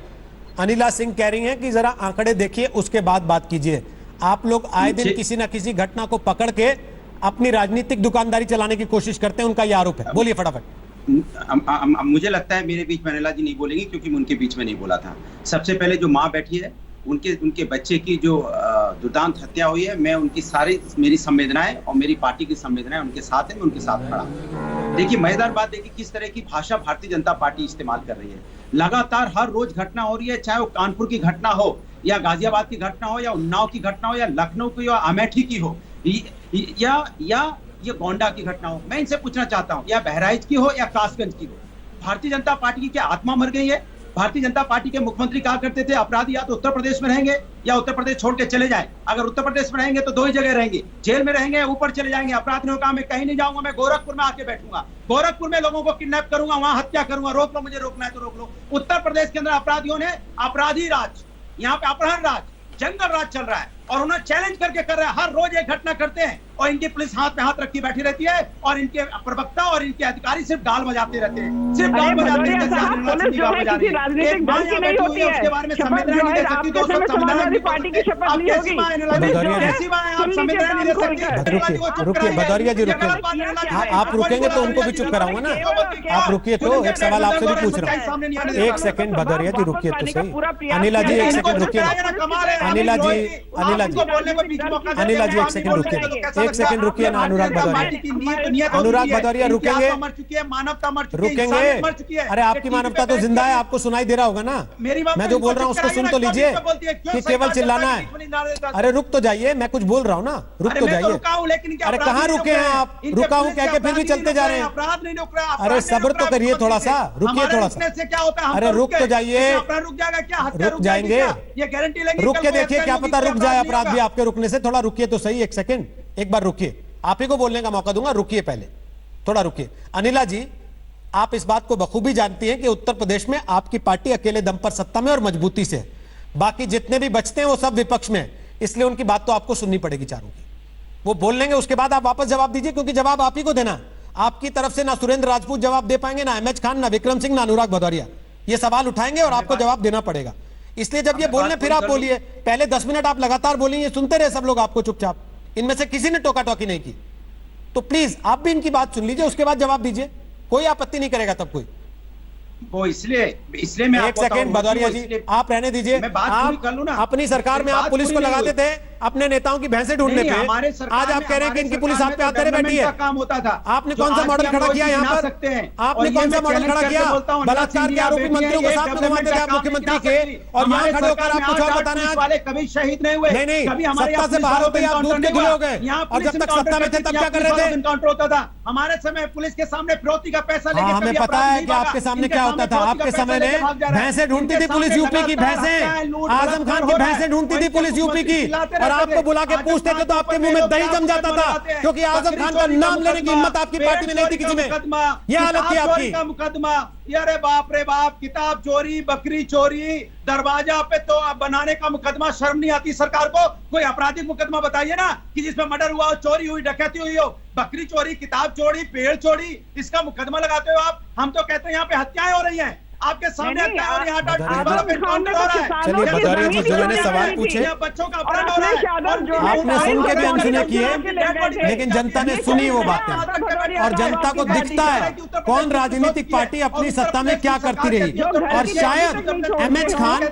अनिला सिंह कह रही हैं कि जरा आंकड़े देखिए उसके बाद बात कीजिए। आप लोग आए दिन किसी ना किसी घटना को पकड़ के अपनी राजनीतिक दुकानदारी चलाने की कोशिश करते हैं, उनका यह आरोप है। बोलिए फटाफट। मुझे लगता है मेरे बीच में अनिला जी नहीं बोलेंगी क्योंकि मैं उनके बीच में नहीं बोला था। सबसे पहले जो माँ बैठी है, उनके बच्चे की जो दुर्दांत हत्या हुई है, मैं उनकी सारी मेरी संवेदनाएं और मेरी पार्टी की संवेदनाएं उनके साथ है, मैं उनके साथ खड़ा हूं। देखिए मजेदार बात देखिए किस तरह की भाषा भारतीय जनता पार्टी इस्तेमाल कर रही है। लगातार हर रोज घटना हो रही है, चाहे वो कानपुर की घटना हो या गाजियाबाद की घटना हो या उन्नाव की घटना हो या लखनऊ की या अमेठी की हो या ये गोंडा की घटना हो। मैं इनसे पूछना चाहता हूं या बहराइच की हो या कासगंज की हो, भारतीय जनता पार्टी की क्या आत्मा मर गई है? भारतीय जनता पार्टी के मुख्यमंत्री कहा करते थे अपराधी या तो उत्तर प्रदेश में रहेंगे या उत्तर प्रदेश छोड़ के चले जाए। अगर उत्तर प्रदेश में रहेंगे तो दो ही जगह रहेंगे, जेल में रहेंगे, ऊपर चले जाएंगे। अपराधियों का मैं कहीं नहीं जाऊंगा, मैं गोरखपुर में आके बैठूंगा, गोरखपुर में लोगों को किडनैप करूंगा, वहां हत्या करूंगा। रोक लो, मुझे रोकना है तो रोक लो। उत्तर प्रदेश के अंदर अपराधियों ने अपराधी राज, यहाँ पे अपहरण राज, जंगल राज चल रहा है और उन्हें चैलेंज करके कर रहा है। हर रोज एक घटना करते हैं और इनकी पुलिस हाथ में हाथ रखी बैठी रहती है और इनके प्रवक्ता और इनके अधिकारी सिर्फ गाल बजाते रहते हैं, सिर्फ गाल बजाते रहते हैं। पुलिस जो है किसी राजनीतिक दल की नहीं होती है, उसके बारे में शपथ जो है आपके समय समाजवादी पार्टी की शपथ नहीं होगी। रुकिए भदौरिया जी, रुकिए, आप रुकेंगे तो उनको भी चुप कराऊंगा ना। आप रुकिए, तो एक सवाल आपसे भी पूछ रहा हूँ। एक सेकंड भदौरिया जी रुकिए तो सही। अनिला जी एक सेकंड रुकिए, अनिला जी एक सेकंड रुकिए, एक सेकंड रुकिए ना। अनुराग भदौरिया रुकेंगे, मानवता मर चुकी है, रुकेंगे। अरे आपकी मानवता तो जिंदा है, आपको सुनाई दे रहा होगा ना। मैं जो बोल रहा हूँ उसको सुन तो लीजिए कि केवल चिल्लाना है। अरे रुक तो जाइए, मैं कुछ बोल रहा हूँ ना, रुक तो जाइए। अरे कहाँ रुके हैं आप? रुका हूँ कह के फिर भी चलते जा रहे हैं। अरे सब्र तो करिए थोड़ा सा, रुकिए थोड़ा सा। अरे रुक तो जाइए, रुक जाएंगे, ये गारंटी लेंगे। रुक के देखिए, क्या पता रुक जाए अपराध भी आपके रुकने से। थोड़ा रुकिए तो सही, एक सेकंड, एक बार रुकिए, आप ही को बोलने का मौका दूंगा। रुकिए, पहले थोड़ा रुकिए। अनिला जी, आप इस बात को बखूबी जानती हैं कि उत्तर प्रदेश में आपकी पार्टी अकेले दम पर सत्ता में और मजबूती से, बाकी जितने भी बचते हैं वो सब विपक्ष में, इसलिए उनकी बात तो आपको सुननी पड़ेगी चारों की। वो बोल लेंगे, उसके बाद आप वापस जवाब दीजिए, क्योंकि जवाब आप ही को देना। आपकी तरफ से ना सुरेंद्र राजपूत जवाब दे पाएंगे, ना एमएच खान, ना विक्रम सिंह, ना अनुराग भदौरिया। ये सवाल उठाएंगे और आपको जवाब देना पड़ेगा। इसलिए जब ये बोलने फिर आप बोलिए। पहले 10 मिनट आप लगातार बोलेंगे, सुनते रहे सब लोग आपको चुपचाप, इनमें से किसी ने टोका टोकी नहीं की। तो प्लीज आप भी इनकी बात सुन लीजिए, उसके बाद जवाब दीजिए, कोई आपत्ति नहीं करेगा तब कोई। वो इसलिए मैं एक आपको सेकंड बताऊं, भदौरिया वो जी, इसलिए- आप रहने दीजिए। मैं बात पूरी कर लूं ना। अपनी सरकार में मेरी आप बात पुलिस को पूरी नहीं लगाते हुई। थे अपने नेताओं की भैंसें ढूंढने नहीं, पे। हमारे सरकार आज आप में- कह रहे हैं कि इनकी हमारे पुलिस आप पे सरकार आते में बैठी है। डेवलपमेंट का काम होता था। आपने जो कौन सा आज मॉडल भी हम खड़ा रोज किया भी यहाँ गिना पर? सकते हैं। आपने और ये कौन सा मैं मॉडल चैलेंज खड़ा करके किया? बोलता हूं, बलात्कार के नरसिंह आरोपी बेटी मंत्रियों को एक साथ में घुमाते थे आप डेवलपमेंट का मुख्यमंत्री काम के, नहीं कर और यहाँ हमारे खड़े होकर सरकार आप में कुछ और 8 बताने पुलिस आज। वाले कभी शहीद नहीं हुए। नहीं, कभी हमारे सत्ता यहाँ से पुलिस बाहर वालों होते ही पे आप दूध एनकाउंटर के नहीं धुले हुआ। हो गए, यहाँ और पुलिस जब तक एनकाउंटर सत्ता में थे करती तब थी, क्या कर पुलिस रहे वालों थे? पे एनकाउंटर होता था। हमारे समय पुलिस के सामने फिरौती का पैसा लेके हाँ, कभी हमें पता अपराधी है नहीं कि भागा। आपके सामने इनके क्या होता था। फिरौती का आपके पैसा समय लेके में भाग जा रहा है। भैंसें ढूंढती इनके थी पुलिस सामने यूपी की लगातार भैंसें। हत्याएं, लूट, आजम खान की बलात्कार हो रहा है। भैंसें ढूंढती थी इनके पुलिस यूपी की, चिल्लाते और रहते आपको थे। बुला के आजम पूछते थे खान तो के आपके ऊपर मुंह में लोग दही क्या जम जाता था, बनाते हैं। क्योंकि आजम बकरी खान का चोरी का नाम लेने की हिम्मत आपकी मुकदमा, पार्टी में नहीं थी पेड़ किसी में। चोरी का मुकदमा, ये हालत थी किताब आपकी। चोरी का मुकदमा। अरे बाप रे बाप, किताब चोरी, बकरी चोरी, दरवाजा पे तो आप बनाने का मुकदमा। शर्म नहीं आती सरकार को? कोई आपराधिक मुकदमा बताइए ना कि जिसमें मर्डर हुआ हो, चोरी हुई, डकैती हुई हो। बकरी चोरी, किताब चोरी, पेड़ चोरी, इसका मुकदमा लगाते हो आप। हम तो कहते हैं यहाँ पे हत्याएं हो रही हैं आपके सामने, हत्याएं हो रही हैं, 8-8 पुलिस वालों पे एनकाउंटर हो रहा है। चलिए भदौरिया जी, जो मैंने सवाल पूछे बच्चों का अपहरण हो रहा है। आपने सुन के भी अनसुने किए, लेकिन जनता ने सुनी वो बातें, और जनता को दिखता है कौन राजनीतिक पार्टी अपनी सत्ता में क्या करती रही। और शायद एमएच खान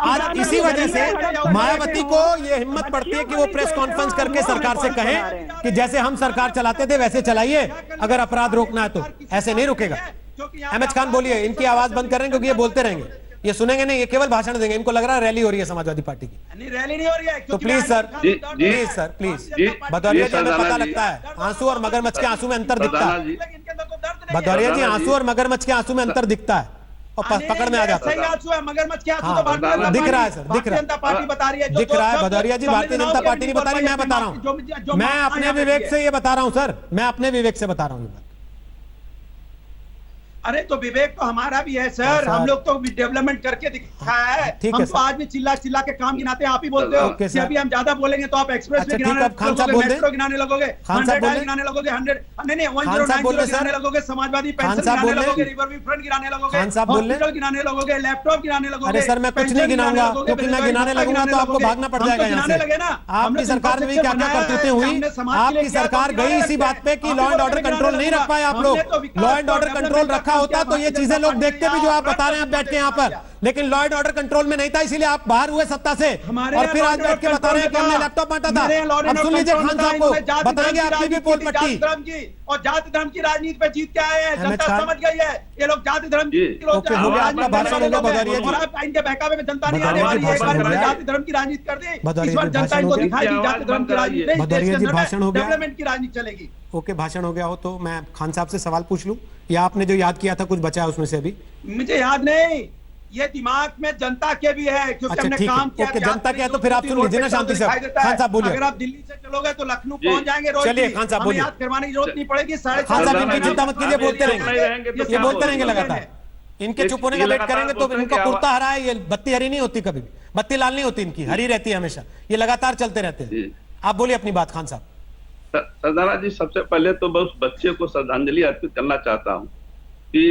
आज इसी वजह से मायावती को ये हिम्मत पड़ती है कि वो प्रेस कॉन्फ्रेंस करके सरकार से कहें कि जैसे हम सरकार चलाते थे वैसे चलाइए, अगर अपराध रोकना है तो। ऐसे नहीं रुकेगा। एमएच खान बोलिए, इनकी आवाज बंद करें क्योंकि ये बोलते रहेंगे, ये सुनेंगे नहीं, ये केवल भाषण देंगे। इनको लग रहा है रैली हो रही है समाजवादी पार्टी की। नहीं, रैली नहीं हो रही है। तो please sir, please sir, please. Bhadauria ji, हमें पता लगता है आंसू और मगरमच्छ के आंसू में अंतर दिखता है। भदौरिया जी, आंसू और मगरमच्छ के आंसू में अंतर दिखता है और पकड़ में आ जाता है। आंसू है, मगरमच्छ के आंसू हाँ, तो भारतीय जनता दिख रहा है पार्टी- सर, दिख रहा है। भारतीय जनता पार्टी बता रही है। दिख रहा है भदौरिया जी, भारतीय जनता पार्टी नहीं बता रही, मैं बता रहा हूं। मैं अपने विवेक से ये बता रहा हूं सर, मैं अपने विवेक से बता रहा हूं ये बात। अरे तो विवेक तो हमारा भी है सर, हम लोग तो डेवलपमेंट करके दिखाया है। हम तो आज भी चिल्ला चिल्ला के काम गिनाते हैं, आप ही बोलते हो कि अभी हम ज्यादा बोलेंगे तो आप एक्सप्रेस अच्छा, ठीक है, अब खान साहब बोल दें। मेट्रो गिनाने लगोगे, खान साहब बोल दें। गिनाने लगोगे, 100 नहीं खान साहब बोल 109 दें, गिनाने सर। लगोगे, समाजवादी खान पेंशन साहब गिनाने बोल दें। लगोगे, रिवर फ्रंट गिनाने लगोगे, खान साहब बोल दें। हॉस्पिटल गिनाने लगोगे, लैपटॉप गिनाने लगोगे। अरे सर, मैं कुछ नहीं गिनाऊंगा, क्योंकि मैं गिनाने लगूंगा तो आपको भागना पड़ जाएगा यहाँ से। आपकी सरकार में भी क्या क्या करतूतें हुई। आपकी सरकार गई इसी बात पे कि लॉ एंड ऑर्डर कंट्रोल नहीं रख पाए आप लोग। लॉ एंड ऑर्डर कंट्रोल रखा होता तो ये चीजें लोग देखते भी जो आप बता रहे हैं बैठ के यहाँ पर, लेकिन लॉ एंड ऑर्डर कंट्रोल में नहीं था, इसीलिए आप बाहर हुए सत्ता से, और फिर आज बैठ के बता रहे हैं कि हमने लैपटॉप बांटा था। अब सुन लीजिए खान साहब को, बताएंगे आपकी भी पोल पट्टी। और जाति धर्म की राजनीति पे जीत के आए हैं, जनता समझ गई है ये लोग जाति धर्म की ओके, हो गया आपका भाषण, हो गया भदौरिया जी। और आप इनके बहकावे में जनता नहीं आने वाली है। एक बार इन्होंने जाति धर्म की राजनीति कर दी, इस बार जनता इनको दिखाई दी जाति धर्म की राजनीति नहीं, भदौरिया जी, भाषण हो गया। डेवलपमेंट की राजनीति चलेगी। ओके, भाषण हो गया हो तो मैं खान साहब से सवाल पूछ लूं, या आपने जो याद किया था कुछ बचा है उसमें से अभी? मुझे याद नहीं, ये दिमाग में जनता के भी है, क्योंकि अच्छा, हमने ठीक है। काम किया। ओके, जनता के है तो फिर आप सुन लीजिए ना शांति से। खान साहब बोलिए। अगर आप दिल्ली से चलोगे तो लखनऊ पहुंच जाएंगे रोज। चलिए, खान साहब बोलिए। याद करवाने की जरूरत नहीं पड़ेगी। खान साहब इनकी चिंता मत कीजिए, बोलते रहेंगे, ये बोलते रहेंगे लगातार। इनके चुप होने का वेट करेंगे तो इनका कुर्ता हरा है, ये बत्ती हरी नहीं होती कभी भी, बत्ती लाल नहीं होती इनकी, हरी रहती है हमेशा, ये लगातार चलते रहते हैं। आप बोलिए अपनी बात खान साहब। सरदारा जी, सबसे पहले तो मैं उस बच्चे को श्रद्धांजलि अर्पित करना चाहता हूँ कि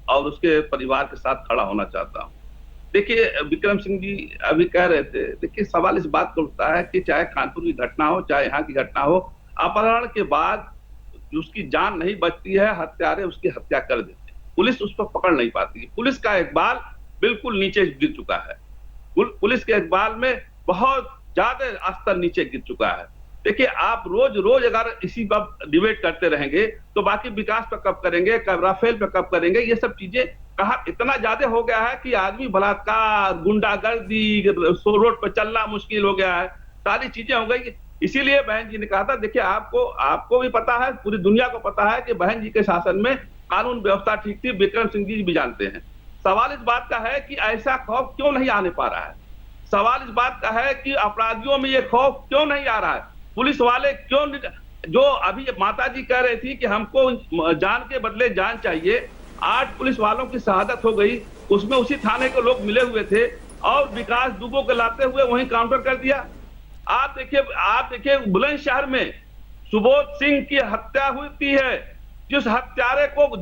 और उसके परिवार के साथ खड़ा होना चाहता हूँ। देखिए, विक्रम सिंह जी अभी कह रहे थे, देखिए सवाल इस बात का उठता है कि चाहे कानपुर की घटना हो, चाहे यहाँ की घटना हो, अपहरण के बाद उसकी जान नहीं बचती है, हत्यारे उसकी हत्या कर देते हैं, पुलिस उस पर पकड़ नहीं पाती। पुलिस का इकबाल बिल्कुल नीचे गिर चुका है, पुलिस के इकबाल में बहुत ज्यादा स्तर नीचे गिर चुका है। देखिए, आप रोज रोज अगर इसी पर डिबेट करते रहेंगे तो बाकी विकास पे कब करेंगे, कब राफेल पे कब करेंगे, ये सब चीजें कहा इतना ज्यादा हो गया है कि आदमी बलात्कार, गुंडागर्दी, रोड पर चलना मुश्किल हो गया है, सारी चीजें हो गई। इसीलिए बहन जी ने कहा था, देखिए आपको भी पता है, पूरी दुनिया को पता है कि बहन जी के शासन में कानून व्यवस्था ठीक थी, विक्रम सिंह जी भी जानते हैं। सवाल इस बात का है कि ऐसा खौफ क्यों नहीं आने पा रहा है। सवाल इस बात का है कि अपराधियों में ये खौफ क्यों नहीं आ रहा है, पुलिस वाले क्यों, जो अभी माता जी कह रही थी कि हमको जान के बदले जान चाहिए, 8 पुलिस वालों की शहादत हो गई, उसमें उसी थाने के लोग मिले हुए थे और विकास दुबे को लाते हुए वहीं काउंटर कर दिया। आप देखिए बुलंदशहर में सुबोध सिंह की हत्या हुई है, जिस हत्यारे को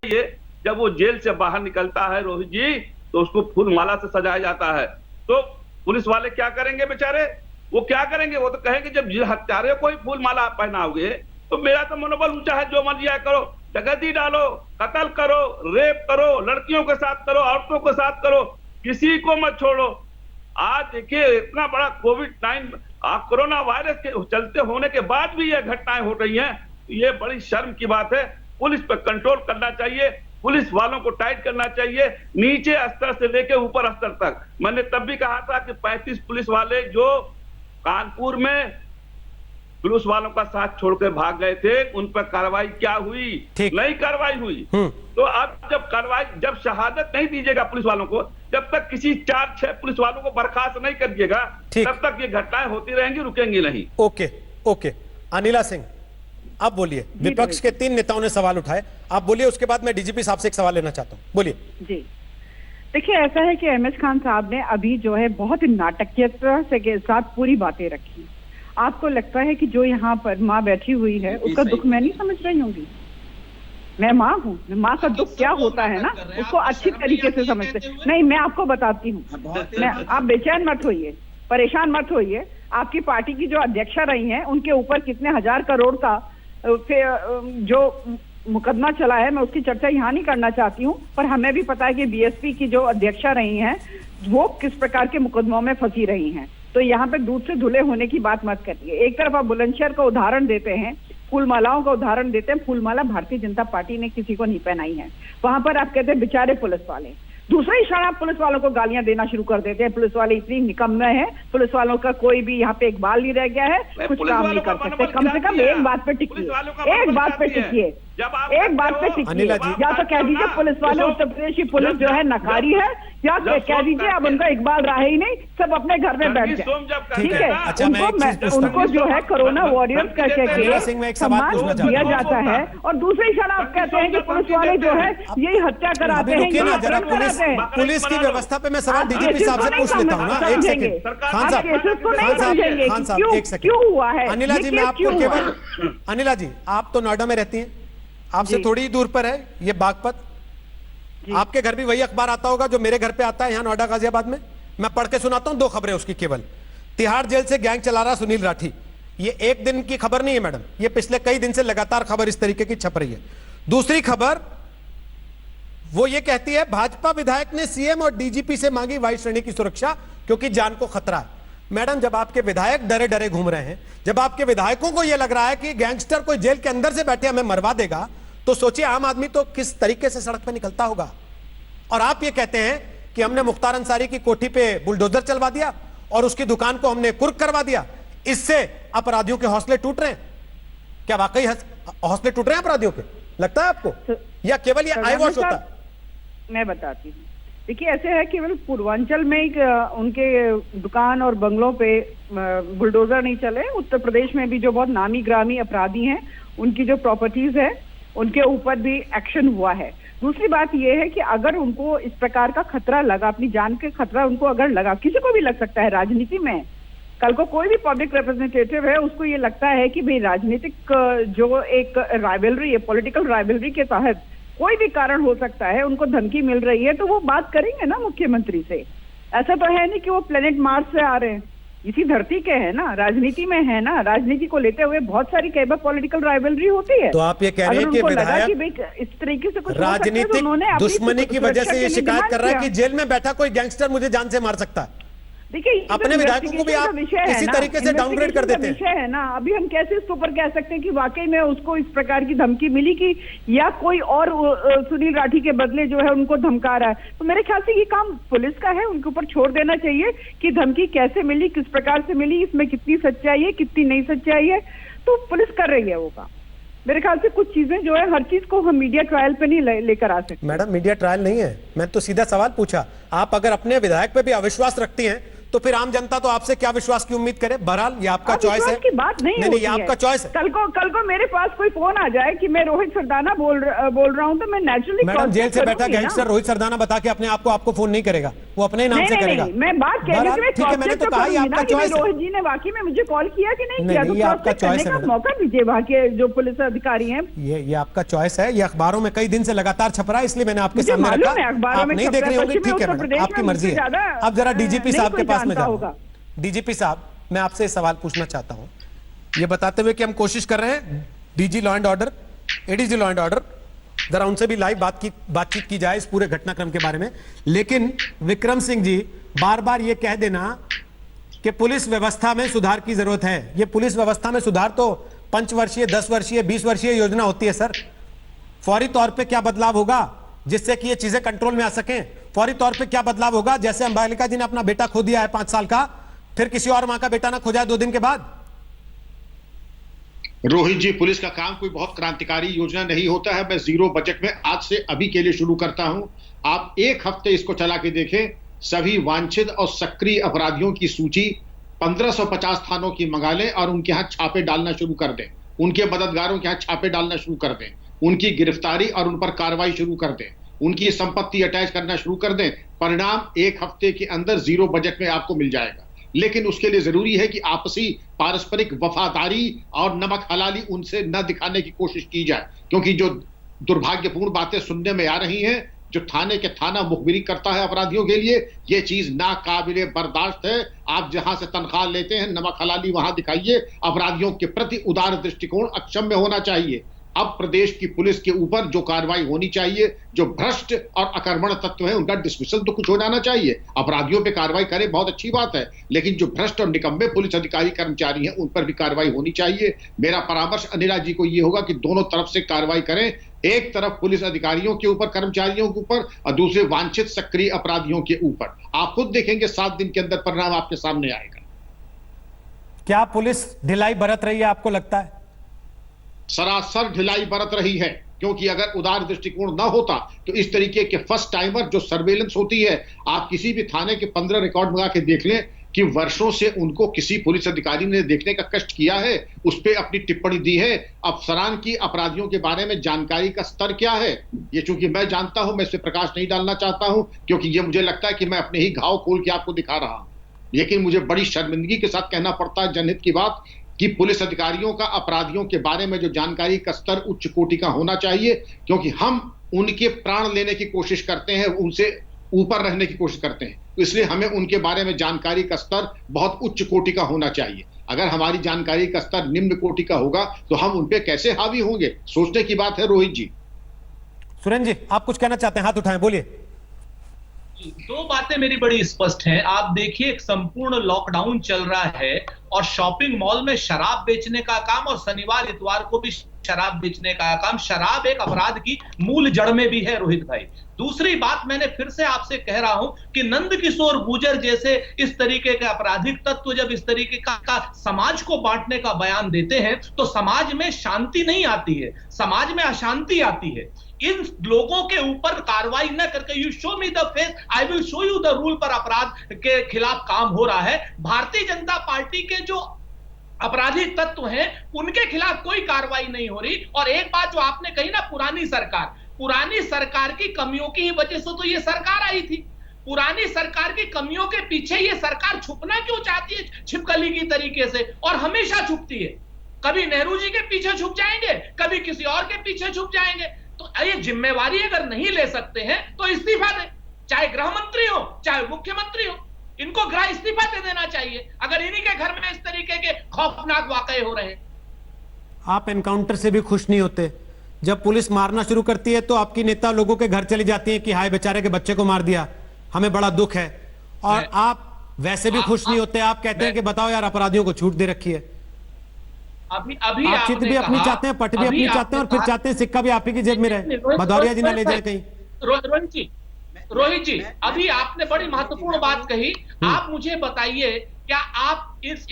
जब वो जेल से बाहर निकलता है रोहित जी, तो उसको फूल माला से सजाया जाता है। तो पुलिस वाले क्या करेंगे बेचारे, वो क्या करेंगे, वो तो कहेंगे जब हत्यारे को ही फूल माला पहनाओगे तो मेरा तो मनोबल ऊंचा है, जो मर्जी आए करो। डकैती डालो, कत्ल करो, रेप करो, लड़कियों के साथ करो, औरतों के साथ करो, किसी को मत छोड़ो। आज देखिए इतना बड़ा कोविड-19 कोरोना वायरस के चलते होने के बाद भी ये घटनाएं हो रही हैं, ये बड़ी शर्म की बात है। पुलिस पर कंट्रोल करना चाहिए, पुलिस वालों को टाइट करना चाहिए, नीचे स्तर से लेकर ऊपर स्तर तक। मैंने तब भी कहा था कि 35 पुलिस वाले जो कानपुर में पुलिस वालों का साथ छोड़कर भाग गए थे, उन पर कार्रवाई क्या हुई? नहीं कार्रवाई हुई। तो अब जब शहादत नहीं दीजिएगा पुलिस वालों को, जब तक किसी 4-6 पुलिस वालों को बर्खास्त नहीं कर दिएगा, तब तक ये घटनाएं होती रहेंगी, रुकेंगी नहीं। ओके अनिला सिंह, आप बोलिए। विपक्ष के 3 नेताओं ने सवाल उठाए, आप बोलिए, उसके बाद मैं डीजीपी साहब से एक सवाल लेना चाहता हूँ, बोलिए। जी देखिए, ऐसा है कि एमएस खान साहब ने अभी जो है बहुत नाटकीयता के साथ पूरी बातें रखी। आपको लगता है कि जो यहाँ पर माँ बैठी हुई है उसका दुख मैं नहीं समझ रही होंगी? मैं माँ हूँ, माँ का दुख क्या होता है ना उसको अच्छी तरीके से समझते। नहीं, मैं आपको बताती हूँ, आप बेचैन मत होइए, परेशान मत होइए। आपकी पार्टी की जो अध्यक्षा रही हैं उनके ऊपर कितने 1000 करोड़ का जो मुकदमा चला है, मैं उसकी चर्चा यहाँ नहीं करना चाहती हूँ, पर हमें भी पता है कि बीएसपी की जो अध्यक्षा रही हैं वो किस प्रकार के मुकदमों में फंसी रही हैं। तो यहाँ पे दूध से धुले होने की बात मत करिए। एक तरफ आप बुलंदशहर का उदाहरण देते हैं, फूलमालाओं का उदाहरण देते हैं, फूलमाला भारतीय जनता पार्टी ने किसी को नहीं पहनाई है। वहां पर आप कहते हैं बेचारे पुलिस वाले, दूसरे ही क्षण आप पुलिस वालों को गालियां देना शुरू कर देते हैं, पुलिस वाले इतनी निकम्मे हैं, पुलिस वालों का कोई भी यहाँ पे एक बाल नहीं रह गया है, कुछ काम नहीं कर सकते। कम से कम एक बात पे टिकिए, एक बात पे टिकिए, एक बात पे टिकिए। या तो कह दीजिए पुलिस वाले उत्तर प्रदेश की पुलिस जो है नकारी है, या कह दीजिए अब उनका इकबाल रहा ही नहीं, सब अपने घर में बैठ जाए। ठीक है, उनको जो है कोरोना वॉरियर्स कह के सम्मान दिया जाता है, और दूसरे क्षण आप कहते हैं कि पुलिस वाले जो है यही हत्या कराते हैं। पुलिस की व्यवस्था पे मैं सवाल डीजीपी साहब से पूछ लेता हूँ ना, एक सेकंड। खान साहब एक सेकंड। क्यों हुआ है? अनिला जी, मैं आपको केवल, अनिला जी आप तो नोएडा में रहती हैं, आपसे थोड़ी ही दूर पर है ये बागपत, आपके घर भी वही अखबार आता होगा जो मेरे घर पे आता है यहाँ नोएडा गाजियाबाद में। मैं पढ़ के सुनाता हूं 2 खबरें उसकी केवल। तिहाड़ जेल से गैंग चला रहा सुनील राठी, ये एक दिन की खबर नहीं है मैडम, ये पिछले कई दिन से लगातार खबर इस तरीके की छप रही है। दूसरी खबर वो ये कहती है भाजपा विधायक ने सीएम और डीजीपी से मांगी वायु श्रेणी की सुरक्षा क्योंकि जान को खतरा है। मैडम, जब आपके विधायक डरे डरे घूम रहे हैं, जब आपके विधायकों को यह लग रहा है कि गैंगस्टर कोई जेल के अंदर से बैठे हमें मरवा देगा, तो सोचिए आम आदमी तो किस तरीके से सड़क पे निकलता होगा। और आप ये कहते हैं कि हमने मुख्तार अंसारी की कोठी पे बुलडोजर चलवा दिया और उसकी दुकान को हमने कुर्क करवा दिया, इससे अपराधियों के हौसले टूट रहे हैं। क्या वाकई हौसले टूट रहे हैं अपराधियों के, लगता है आपको, या केवल ये आई वॉश होता है? मैं बताती हूँ, देखिए ऐसे है केवल पूर्वांचल में ही उनके दुकान और बंगलों पे बुलडोजर नहीं चले, उत्तर प्रदेश में भी जो बहुत नामी ग्रामी अपराधी हैं उनकी जो प्रॉपर्टीज है उनके ऊपर भी एक्शन हुआ है। दूसरी बात यह है कि अगर उनको इस प्रकार का खतरा लगा, अपनी जान के खतरा उनको अगर लगा, किसी को भी लग सकता है राजनीति में, कल को कोई भी पब्लिक रिप्रेजेंटेटिव है उसको ये लगता है कि भाई राजनीतिक जो एक राइवलरी है, पॉलिटिकल राइवलरी के तहत कोई भी कारण हो सकता है, उनको धमकी मिल रही है, तो वो बात करेंगे ना मुख्यमंत्री से। ऐसा तो है नहीं कि वो प्लेनेट मार्स से आ रहे हैं, इसी धरती के है ना, राजनीति में है ना, राजनीति को लेते हुए बहुत सारी कई बार पॉलिटिकल राइवलरी होती है। तो आप ये कह रहे हैं कि विधायक इस तरीके से कुछ राजनीतिक दुश्मनी की वजह से ये शिकायत कर रहा है कि जेल में बैठा कोई गैंगस्टर मुझे जान से मार सकता है। देखिए अपने विधायकों को भी आप इसी तरीके से डाउनग्रेड कर देते हैं। विषय है ना, अभी हम कैसे इसके ऊपर कह सकते हैं कि वाकई में उसको इस प्रकार की धमकी मिली कि या कोई और सुनील राठी के बदले जो है उनको धमका रहा है। तो मेरे ख्याल से ये काम पुलिस का है, उनके ऊपर छोड़ देना चाहिए कि धमकी कैसे मिली, किस प्रकार से मिली, इसमें कितनी सच्चाई है, कितनी नहीं सच्चाई है, तो पुलिस कर रही है वो काम। मेरे ख्याल से कुछ चीजें जो है, हर चीज को हम मीडिया ट्रायल पे नहीं लेकर आ सकते। मैडम, मीडिया ट्रायल नहीं है, मैं तो सीधा सवाल पूछा। आप अगर अपने विधायक पे भी अविश्वास रखती हैं तो फिर आम जनता तो आपसे क्या विश्वास की उम्मीद करे? बहरहाल ये आपका चॉइस है, की बात नहीं, ये आपका चॉइस है। कल को मेरे पास कोई फोन आ जाए कि मैं रोहित सरदाना बोल रहा हूं, तो मैं नेचुरली मैडम जेल से बैठा गैंगस्टर रोहित सरदाना बता के अपने आपको फोन नहीं करेगा, वो अपने ही नाम से करेगा। मैं बात कह रही थी, मैंने तो कहा आपका चॉइस है। रोहित जी ने वाकई में मुझे कॉल किया कि नहीं किया, तो आपका चॉइस है, मौका दीजिए वहाँ के जो पुलिस अधिकारी हैं। ये आपका चॉइस है, ये अखबारों में कई दिन से लगातार छप रहा है, इसलिए मैंने आपके सामने रखा। आप नहीं देख रहे होंगे, ठीक है मैडम, आपकी मर्जी है। अब जरा डीजीपी साहब के पास में जाऊंगा। डीजीपी साहब, मैं आपसे सवाल पूछना चाहता हूं, ये बताते हुए कि हम कोशिश कर रहे हैं DG law and order, ADG law and order जरा उनसे भी लाइव बातचीत की जाए इस पूरे घटनाक्रम के बारे में। लेकिन विक्रम सिंह जी, बार बार ये कह देना कि पुलिस व्यवस्था में सुधार की जरूरत है, ये पुलिस व्यवस्था में सुधार तो 5 वर्षीय, 10 वर्षीय, 20 वर्षीय योजना होती है सर। फौरी तौर पे क्या बदलाव होगा जिससे कि ये चीजें कंट्रोल में आ सकें? फौरी तौर पे क्या बदलाव होगा? जैसे अंबालिका जी ने अपना बेटा खो दिया है 5 साल का, फिर किसी और मां का बेटा ना खो जाए 2 दिन के बाद। रोहित जी, पुलिस का काम कोई बहुत क्रांतिकारी योजना नहीं होता है। मैं जीरो बजट में आज से अभी के लिए शुरू करता हूं। आप 1 हफ्ते इसको चला के देखें, सभी वांछित और सक्रिय अपराधियों की सूची 1550 थानों की मंगा लें और उनके यहां छापे डालना शुरू कर दें, उनके मददगारों के यहां छापे डालना शुरू कर दें, उनकी गिरफ्तारी और उन पर कार्रवाई शुरू कर दें, उनकी संपत्ति अटैच करना शुरू कर दें। परिणाम 1 हफ्ते के अंदर जीरो बजट में आपको मिल जाएगा। लेकिन उसके लिए जरूरी है कि आपसी पारस्परिक वफादारी और नमक हलाली उनसे न दिखाने की कोशिश की जाए, क्योंकि जो दुर्भाग्यपूर्ण बातें सुनने में आ रही हैं, जो थाने के थाना मुखबिरी करता है अपराधियों के लिए, ये चीज नाकाबिले बर्दाश्त है। आप जहां से तनख्वाह लेते हैं, नमक हलाली वहां दिखाइए। अपराधियों के प्रति उदार दृष्टिकोण अक्षम्य होना चाहिए। अब प्रदेश की पुलिस के ऊपर जो कार्रवाई होनी चाहिए, जो भ्रष्ट और अकर्मण तत्व है, उनका डिसमिसल तो कुछ हो जाना चाहिए। अपराधियों पे कार्रवाई करें, बहुत अच्छी बात है, लेकिन जो भ्रष्ट और निकम्मे पुलिस अधिकारी कर्मचारी हैं, उन पर भी कार्रवाई होनी चाहिए। मेरा परामर्श अनिला जी को ये होगा कि दोनों तरफ से कार्रवाई करें। एक तरफ पुलिस अधिकारियों के ऊपर, कर्मचारियों के ऊपर, और दूसरे वांछित सक्रिय अपराधियों के ऊपर। आप खुद देखेंगे 7 दिन के अंदर परिणाम आपके सामने आएगा। क्या पुलिस ढिलाई बरत रही है, आपको लगता है? सरासर ढिलाई बरत रही है, क्योंकि अगर उदार दृष्टिकोण न होता तो इस तरीके के फर्स्ट टाइमर जो सर्वेलेंस होती है, आप किसी भी थाने के 15 रिकॉर्ड मंगा के देख लें कि वर्षों से उनको किसी पुलिस अधिकारी ने देखने का कष्ट किया है, उस पर अपनी टिप्पणी दी है। अफसरान की अपराधियों के बारे में जानकारी का स्तर क्या है, ये चूंकि मैं जानता हूं, मैं इस पर प्रकाश नहीं डालना चाहता हूं, क्योंकि ये मुझे लगता है कि मैं अपने ही घाव खोल के आपको दिखा रहा हूं। लेकिन मुझे बड़ी शर्मिंदगी के साथ कहना पड़ता है, जनहित की बात, कि पुलिस अधिकारियों का अपराधियों के बारे में जो जानकारी का स्तर उच्च कोटि का होना चाहिए, क्योंकि हम उनके प्राण लेने की कोशिश करते हैं, उनसे ऊपर रहने की कोशिश करते हैं, इसलिए हमें उनके बारे में जानकारी का स्तर बहुत उच्च कोटि का होना चाहिए। अगर हमारी जानकारी का स्तर निम्न कोटि का होगा तो हम उन पे कैसे हावी होंगे? सोचने की बात है। रोहित जी, सुरेंद्र जी, आप कुछ कहना चाहते हैं? हाथ उठाएं, बोलिए। 2 बातें मेरी बड़ी स्पष्ट हैं। आप देखिए, एक संपूर्ण लॉकडाउन चल रहा है और शॉपिंग मॉल में शराब बेचने का काम, और शनिवार इतवार को भी शराब बेचने का काम। शराब एक अपराध की मूल जड़ में भी है, रोहित भाई। दूसरी बात, मैंने फिर से आपसे कह रहा हूं कि नंदकिशोर गुर्जर जैसे इस तरीके के आपराधिक तत्व जब इस तरीके का समाज को बांटने का बयान देते हैं, तो समाज में शांति नहीं आती है, समाज में अशांति आती है। इन लोगों के ऊपर कार्रवाई न करके, you show me the face, I will show you the rule पर अपराध के खिलाफ काम हो रहा है। भारतीय जनता पार्टी के जो आपराधिक तत्व हैं, उनके खिलाफ कोई कार्रवाई नहीं हो रही। और एक बात जो आपने कही ना, पुरानी सरकार की कमियों की वजह से तो ये सरकार आई थी। पुरानी सरकार की कमियों के पीछे ये सरकार छुपना क्यों चाहती है, छिपकली की तरीके से, और हमेशा छुपती है। कभी नेहरू जी के पीछे छुप जाएंगे, कभी किसी और के पीछे छुप जाएंगे। तो ये जिम्मेवारी अगर नहीं ले सकते हैं तो इस्तीफा दें, चाहे गृह मंत्री हो, चाहे मुख्यमंत्री हो, इनको गृह इस्तीफा दे देना चाहिए अगर इन्हीं के घर में इस तरीके के खौफनाक वाकये हो रहे हैं। आप एनकाउंटर से भी खुश नहीं होते? जब पुलिस मारना शुरू करती है तो आपकी नेता लोगों के घर चली जाती है कि हाय बेचारे के बच्चे को मार दिया, हमें बड़ा दुख है, और आप वैसे भी खुश नहीं होते। आप कहते हैं कि बताओ यार, अपराधियों को छूट दे रखी है। अभी आप चित भी अपनी चाहते हैं, पट भी अपनी चाहते हैं, और फिर चाहते हैं सिक्का भी आप ही की जेब में रहे, भदौरिया जी ना ले जाए कहीं। रोहित जी, अभी आपने बड़ी महत्वपूर्ण बात कही। आप मुझे बताइए, क्या आप इस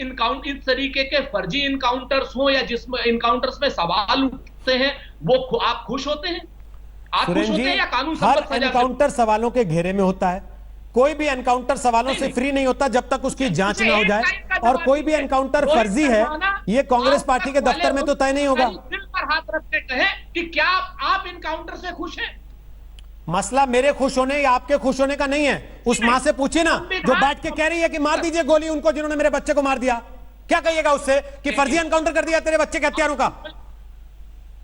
तरीके के फर्जी इनकाउंटर्स हो या जिस इनकाउंटर्स में सवाल उठते हैं, वो आप खुश होते हैं? आप खुश होते हैं या कानून हर एनकाउंटर सवालों के घेरे में होता है। कोई भी एनकाउंटर सवालों से फ्री नहीं होता जब तक उसकी जांच ना हो जाए, और कोई भी एनकाउंटर फर्जी है, ये कांग्रेस पार्टी के दफ्तर में तो तय नहीं होगा। दिल पर हाथ रख के कहें कि क्या आप इनकाउंटर से खुश हैं? मसला मेरे खुश होने या आपके खुश होने का नहीं है। उस मां से पूछिए ना जो बैठ के कह रही है कि मार दीजिए गोली उनको जिन्होंने मेरे बच्चे को मार दिया। क्या कहिएगा उससे कि फर्जी एनकाउंटर कर दिया तेरे बच्चे के हत्यारों का?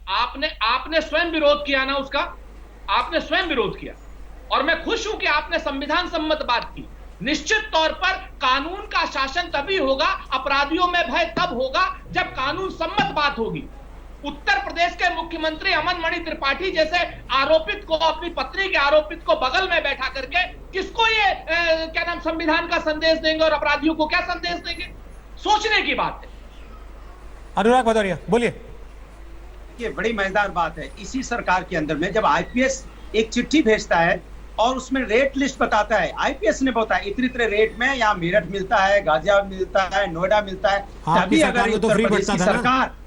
आपने स्वयं विरोध किया ना उसका, आपने स्वयं विरोध किया, और मैं खुश हूं कि आपने संविधान सम्मत बात की। निश्चित तौर पर कानून का शासन तभी होगा, अपराधियों में भय तब होगा जब कानून सम्मत बात होगी। उत्तर प्रदेश के मुख्यमंत्री अमन मणि त्रिपाठी जैसे आरोपित को, अपनी पत्नी के आरोपित को बगल में बैठा करके किसको ये क्या नाम संविधान का संदेश देंगे और अपराधियों को क्या संदेश देंगे? सोचने की बात है। अनुराग भदौरिया बोलिए। ये बड़ी मजेदार बात है, इसी सरकार के अंदर में जब आईपीएस एक चिट्ठी भेजता है और उसमें रेट लिस्ट बताता है, आईपीएस ने बताया इतने रेट में यहाँ मेरठ मिलता है, गाजियाबाद मिलता है, नोएडा मिलता है, तभी अगर उत्तर प्रदेश की सरकार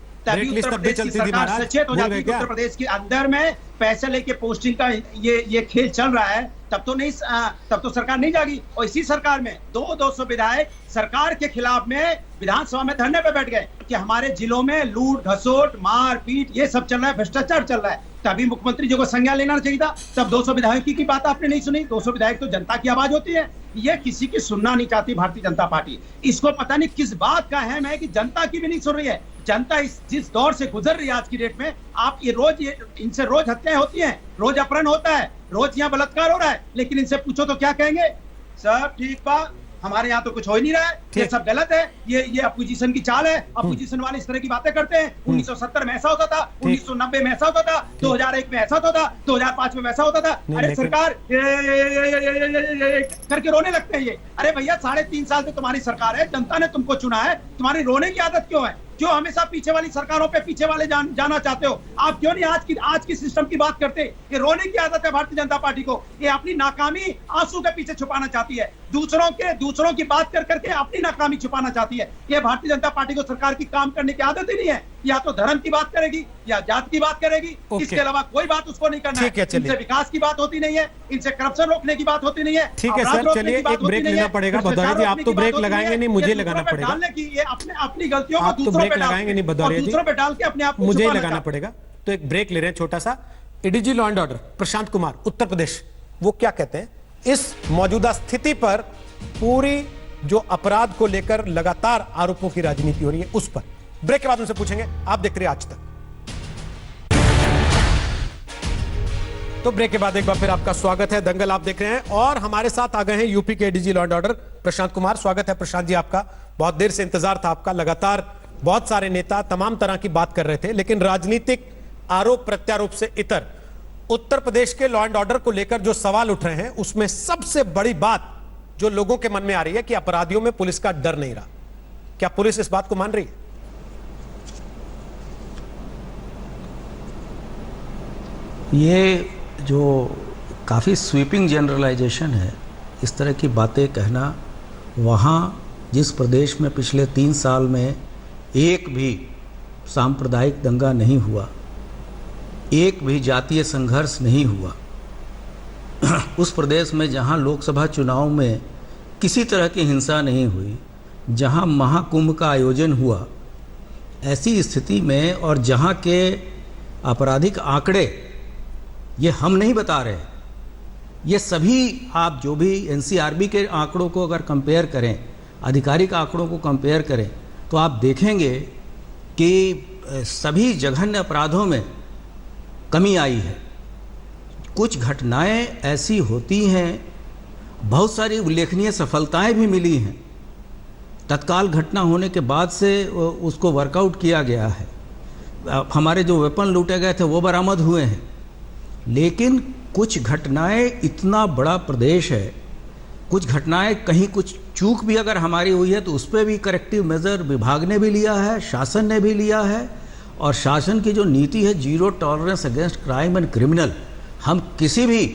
सचेत हो जाती है, उत्तर प्रदेश के अंदर में पैसे लेके पोस्टिंग का ये खेल चल रहा है, तब तो सरकार नहीं जागी। और इसी सरकार में 200 विधायक सरकार के खिलाफ में विधानसभा में धरने पे बैठ गए कि हमारे जिलों में लूट घसोट मारपीट ये सब चल रहा है, भ्रष्टाचार चल रहा है। तभी मुख्यमंत्री जी को संज्ञान लेना चाहिए था, तब 200 विधायकों की बात आपने नहीं सुनी। 200 विधायक तो जनता की आवाज होती है, ये किसी की सुनना नहीं चाहती भारतीय जनता पार्टी। इसको पता नहीं किस बात का है मैं कि जनता की भी नहीं सुन रही है। जनता जिस दौर से गुजर रही है आज की डेट में, आप ये इनसे रोज हत्याएं होती हैं, रोज अपहरण होता है, रोज यहाँ बलात्कार हो रहा है, लेकिन इनसे पूछो तो क्या कहेंगे? सब ठीक बा, हमारे यहाँ तो कुछ हो ही नहीं रहा है, ये सब गलत है, ये अपोजिशन की चाल है। अपोजिशन वाले इस तरह की बातें करते हैं। 1970 में ऐसा होता था, 1990 में ऐसा होता था, 2001 में ऐसा होता था, 2005 में वैसा होता था। अरे सरकार करके रोने लगते हैं ये। अरे भैया 3.5 साल से तुम्हारी सरकार है, जनता ने तुमको चुना है, तुम्हारी रोने की आदत क्यों है? क्यों हमेशा पीछे वाली सरकारों पे पीछे वाले जाना चाहते हो? आप क्यों नहीं आज की सिस्टम की बात करते? ये रोने की आदत है भारतीय जनता पार्टी को। ये अपनी नाकामी आंसू के पीछे छुपाना चाहती है, दूसरों की बात कर करके अपनी नाकामी छुपाना चाहती है। ये भारतीय जनता पार्टी को सरकार की काम करने की आदत ही नहीं है। या तो धर्म की बात करेगी या जात की बात करेगी, इसके अलावा कोई बात उसको नहीं करना है। इनसे विकास की बात होती नहीं है, इनसे करप्शन रोकने की बात होती नहीं है। ठीक है सर, चलिए एक ब्रेक लेना पड़ेगा। भदौरिया जी आप तो ब्रेक लगाएंगे नहीं, मुझे लगाना पड़ेगा। अपनी गलतियों को दूसरों पे लगाएंगे नहीं भदौरिया जी, दूसरों पे डाल के अपने आप को मुझे ही लगाना पड़ेगा। तो एक ब्रेक ले रहे हैं छोटा सा। ADG law and order Prashant Kumar Uttar Pradesh, वो क्या कहते हैं इस मौजूदा स्थिति पर, पूरी जो अपराध को लेकर लगातार आरोपों की राजनीति हो रही है उस पर? ब्रेक के बाद उनसे पूछेंगे। आप देखते रहिए आज तक। तो ब्रेक के बाद एक बार फिर आपका स्वागत है, दंगल आप देख रहे हैं और हमारे साथ आ गए हैं यूपी के ADG law and order Prashant Kumar. स्वागत है प्रशांत जी आपका, बहुत देर से इंतजार था आपका। लगातार बहुत सारे नेता तमाम तरह की बात कर रहे थे, लेकिन राजनीतिक आरोप प्रत्यारोप से इतर उत्तर प्रदेश के लॉ एंड ऑर्डर को लेकर जो सवाल उठ रहे हैं उसमें सबसे बड़ी बात जो लोगों के मन में आ रही है कि अपराधियों में पुलिस का डर नहीं रहा। क्या पुलिस इस बात को मान रही है? ये जो काफ़ी स्वीपिंग जनरलाइजेशन है, इस तरह की बातें कहना, वहाँ जिस प्रदेश में पिछले 3 साल में एक भी सांप्रदायिक दंगा नहीं हुआ, एक भी जातीय संघर्ष नहीं हुआ, उस प्रदेश में जहाँ लोकसभा चुनाव में किसी तरह की हिंसा नहीं हुई, जहाँ महाकुंभ का आयोजन हुआ, ऐसी स्थिति में और जहाँ के आपराधिक आंकड़े, ये हम नहीं बता रहे, ये सभी आप जो भी एनसीआरबी के आंकड़ों को अगर कंपेयर करें, आधिकारिक आंकड़ों को कंपेयर करें, तो आप देखेंगे कि सभी जघन्य अपराधों में कमी आई है। कुछ घटनाएं ऐसी होती हैं, बहुत सारी उल्लेखनीय सफलताएं भी मिली हैं, तत्काल घटना होने के बाद से उसको वर्कआउट किया गया है। हमारे जो वेपन लूटे गए थे वो बरामद हुए हैं, लेकिन कुछ घटनाएं, इतना बड़ा प्रदेश है, कुछ घटनाएं कहीं कुछ चूक भी अगर हमारी हुई है तो उस पर भी करेक्टिव मेजर विभाग ने भी लिया है, शासन ने भी लिया है। और शासन की जो नीति है zero tolerance against crime and criminal, हम किसी भी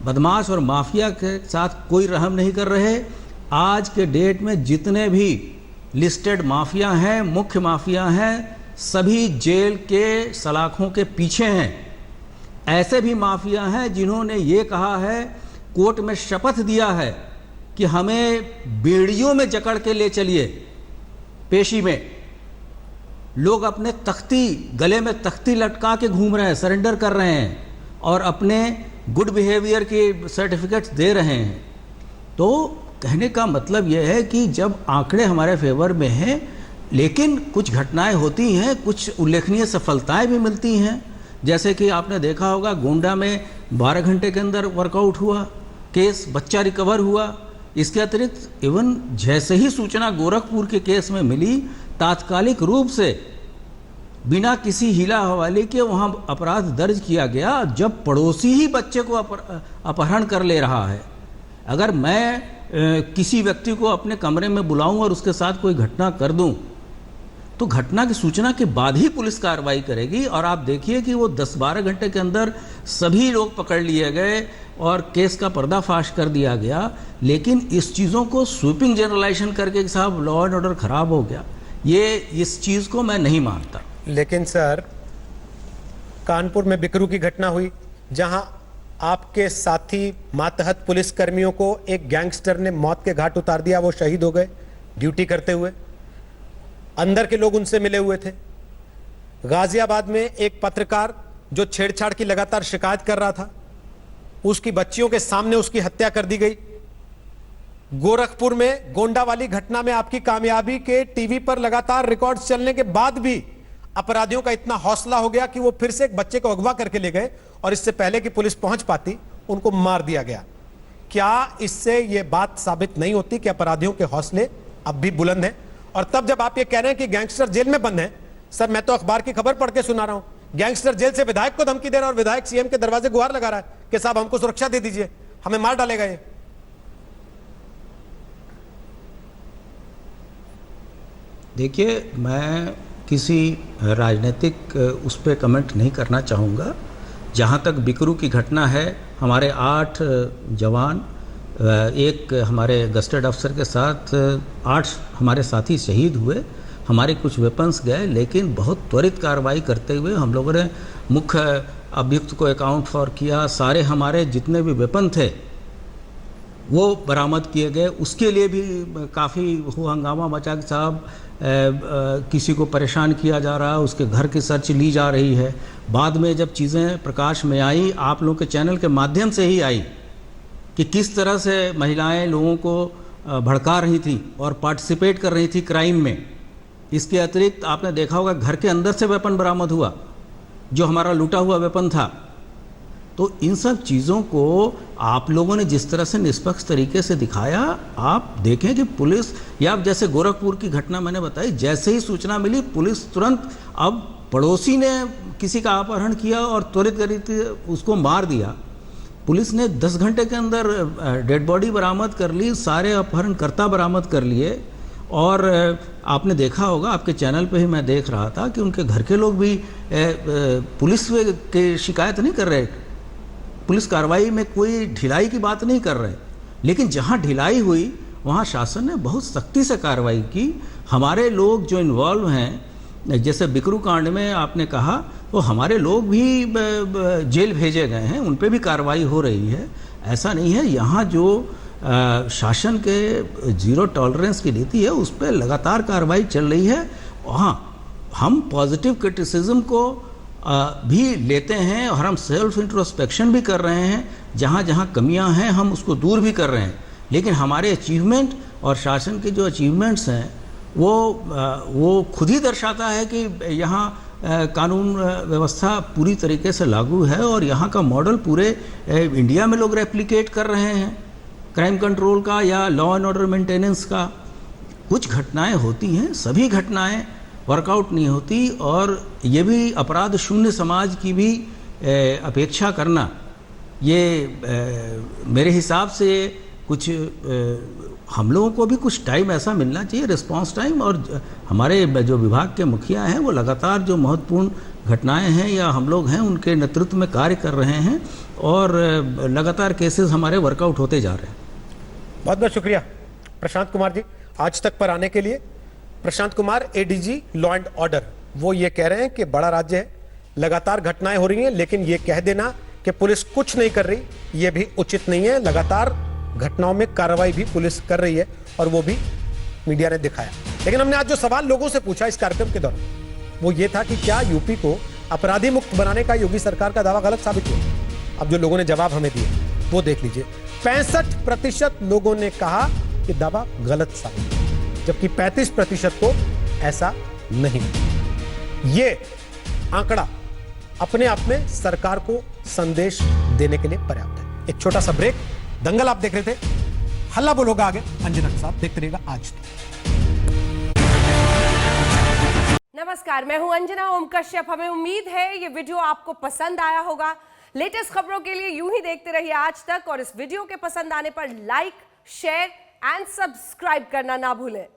बदमाश और माफिया के साथ कोई रहम नहीं कर रहे। आज के डेट में जितने भी लिस्टेड माफिया हैं, मुख्य माफिया हैं, सभी जेल के सलाखों के पीछे हैं। ऐसे भी माफिया हैं जिन्होंने ये कहा है, कोर्ट में शपथ दिया है कि हमें बेड़ियों में जकड़ के ले चलिए पेशी में। लोग अपने गले में तख्ती लटका के घूम रहे हैं, सरेंडर कर रहे हैं और अपने गुड बिहेवियर की सर्टिफिकेट्स दे रहे हैं। तो कहने का मतलब यह है कि जब आंकड़े हमारे फेवर में हैं, लेकिन कुछ घटनाएं होती हैं, कुछ उल्लेखनीय सफलताएं भी मिलती हैं। जैसे कि आपने देखा होगा गोंडा में 12 घंटे के अंदर वर्कआउट हुआ केस, बच्चा रिकवर हुआ। इसके अतिरिक्त इवन जैसे ही सूचना गोरखपुर के केस में मिली, तात्कालिक रूप से बिना किसी हीला हवाले के वहाँ अपराध दर्ज किया गया, जब पड़ोसी ही बच्चे को अपहरण कर ले रहा है। अगर मैं किसी व्यक्ति को अपने कमरे में बुलाऊं और उसके साथ कोई घटना कर दूं, तो घटना की सूचना के बाद ही पुलिस कार्रवाई करेगी। और आप देखिए कि वो 10-12 घंटे के अंदर सभी लोग पकड़ लिए गए और केस का पर्दाफाश कर दिया गया। लेकिन इस चीज़ों को स्वीपिंग जनरलाइजेशन करके कि साहब लॉ एंड ऑर्डर खराब हो गया, ये इस चीज़ को मैं नहीं मानता। लेकिन सर, कानपुर में बिकरू की घटना हुई, जहां आपके साथी मातहत पुलिस कर्मियों को एक गैंगस्टर ने मौत के घाट उतार दिया, वो शहीद हो गए ड्यूटी करते हुए। अंदर के लोग उनसे मिले हुए थे। गाजियाबाद में एक पत्रकार जो छेड़छाड़ की लगातार शिकायत कर रहा था, उसकी बच्चियों के सामने उसकी हत्या कर दी गई। गोरखपुर में गोंडा वाली घटना में आपकी कामयाबी के टीवी पर लगातार रिकॉर्ड्स चलने के बाद भी अपराधियों का इतना हौसला हो गया कि वो फिर से एक बच्चे को अगवा करके ले गए और इससे पहले कि पुलिस पहुंच पाती उनको मार दिया गया। क्या इससे यह बात साबित नहीं होती कि अपराधियों के हौसले अब भी बुलंद हैं? और तब जब आप ये कह रहे हैं कि गैंगस्टर जेल में बंद है, सर मैं तो अखबार की खबर पढ़ के सुना रहा हूं, गैंगस्टर जेल से विधायक को धमकी दे रहा है और विधायक सीएम के दरवाजे गुहार लगा रहा है कि साहब हमको सुरक्षा दे दीजिए, हमें मार डालेगा ये। देखिए, मैं किसी राजनीतिक उस पर कमेंट नहीं करना चाहूँगा। जहाँ तक बिकरू की घटना है, हमारे 8 जवान, एक हमारे गस्टेड अफसर के साथ 8 हमारे साथी शहीद हुए। हमारे कुछ वेपन्स गए, लेकिन बहुत त्वरित कार्रवाई करते हुए हम लोगों ने मुख्य अभियुक्त को अकाउंट फॉर किया। सारे हमारे जितने भी वेपन थे वो बरामद किए गए। उसके लिए भी काफ़ी हंगामा मचा कि साहब किसी को परेशान किया जा रहा है, उसके घर की सर्च ली जा रही है। बाद में जब चीज़ें प्रकाश में आई, आप लोगों के चैनल के माध्यम से ही आई कि किस तरह से महिलाएं लोगों को भड़का रही थी और पार्टिसिपेट कर रही थी क्राइम में। इसके अतिरिक्त आपने देखा होगा घर के अंदर से वेपन बरामद हुआ, जो हमारा लूटा हुआ वेपन था। तो इन सब चीज़ों को आप लोगों ने जिस तरह से निष्पक्ष तरीके से दिखाया, आप देखें कि पुलिस, या जैसे गोरखपुर की घटना मैंने बताई, जैसे ही सूचना मिली पुलिस तुरंत, अब पड़ोसी ने किसी का अपहरण किया और त्वरित गति उसको मार दिया। पुलिस ने 10 घंटे के अंदर डेड बॉडी बरामद कर ली, सारे अपहरणकर्ता बरामद कर लिए। और आपने देखा होगा, आपके चैनल पे ही मैं देख रहा था कि उनके घर के लोग भी पुलिस के शिकायत नहीं कर रहे, पुलिस कार्रवाई में कोई ढिलाई की बात नहीं कर रहे। लेकिन जहाँ ढिलाई हुई वहाँ शासन ने बहुत सख्ती से कार्रवाई की। हमारे लोग जो इन्वॉल्व हैं, जैसे बिकरू कांड में आपने कहा, तो हमारे लोग भी जेल भेजे गए हैं, उन पे भी कार्रवाई हो रही है। ऐसा नहीं है, यहाँ जो शासन के जीरो टॉलरेंस की नीति है उस पर लगातार कार्रवाई चल रही है। हाँ, हम पॉजिटिव क्रिटिसिज्म को भी लेते हैं और हम सेल्फ इंट्रोस्पेक्शन भी कर रहे हैं। जहाँ जहाँ कमियाँ हैं हम उसको दूर भी कर रहे हैं। लेकिन हमारे अचीवमेंट और शासन के जो अचीवमेंट्स हैं वो खुद ही दर्शाता है कि यहाँ कानून व्यवस्था पूरी तरीके से लागू है और यहाँ का मॉडल पूरे इंडिया में लोग रेप्लिकेट कर रहे हैं, क्राइम कंट्रोल का या लॉ एंड ऑर्डर मेंटेनेंस का। कुछ घटनाएं होती हैं, सभी घटनाएं वर्कआउट नहीं होती, और ये भी अपराध शून्य समाज की भी अपेक्षा करना, ये मेरे हिसाब से कुछ हम लोगों को भी कुछ टाइम ऐसा मिलना चाहिए, रिस्पांस टाइम। और हमारे जो विभाग के मुखिया हैं वो लगातार जो महत्वपूर्ण घटनाएं हैं या हम लोग हैं उनके नेतृत्व में कार्य कर रहे हैं और लगातार केसेस हमारे वर्कआउट होते जा रहे हैं। बहुत बहुत शुक्रिया प्रशांत कुमार जी आज तक पर आने के लिए। Prashant Kumar, ADG law and order, वो ये कह रहे हैं कि बड़ा राज्य है, लगातार घटनाएं हो रही हैं, लेकिन ये कह देना कि पुलिस कुछ नहीं कर रही, ये भी उचित नहीं है। लगातार घटनाओं में कार्रवाई भी पुलिस कर रही है और वो भी मीडिया ने दिखाया। लेकिन हमने आज जो सवाल लोगों से पूछा इस कार्यक्रम के दौरान, वो ये था कि क्या यूपी को अपराधी मुक्त बनाने का योगी सरकार का दावा गलत साबित हुआ? अब जो लोगों ने जवाब हमें दिए वो देख लीजिए। 65% लोगों ने कहा कि दावा गलत साबित हुआ, जबकि 35% को ऐसा नहीं। ये आंकड़ा अपने आप में सरकार को संदेश देने के लिए पर्याप्त है। एक छोटा सा ब्रेक। दंगल आप देख रहे थे, हल्ला बोल होगा आगे अंजना के साथ, देखते रहिएगा आज तक। नमस्कार, मैं हूं अंजना ओम कश्यप। हमें उम्मीद है ये वीडियो आपको पसंद आया होगा। लेटेस्ट खबरों के लिए यूं ही देखते रहिए आज तक, और इस वीडियो के पसंद आने पर लाइक, शेयर एंड सब्सक्राइब करना ना भूलें।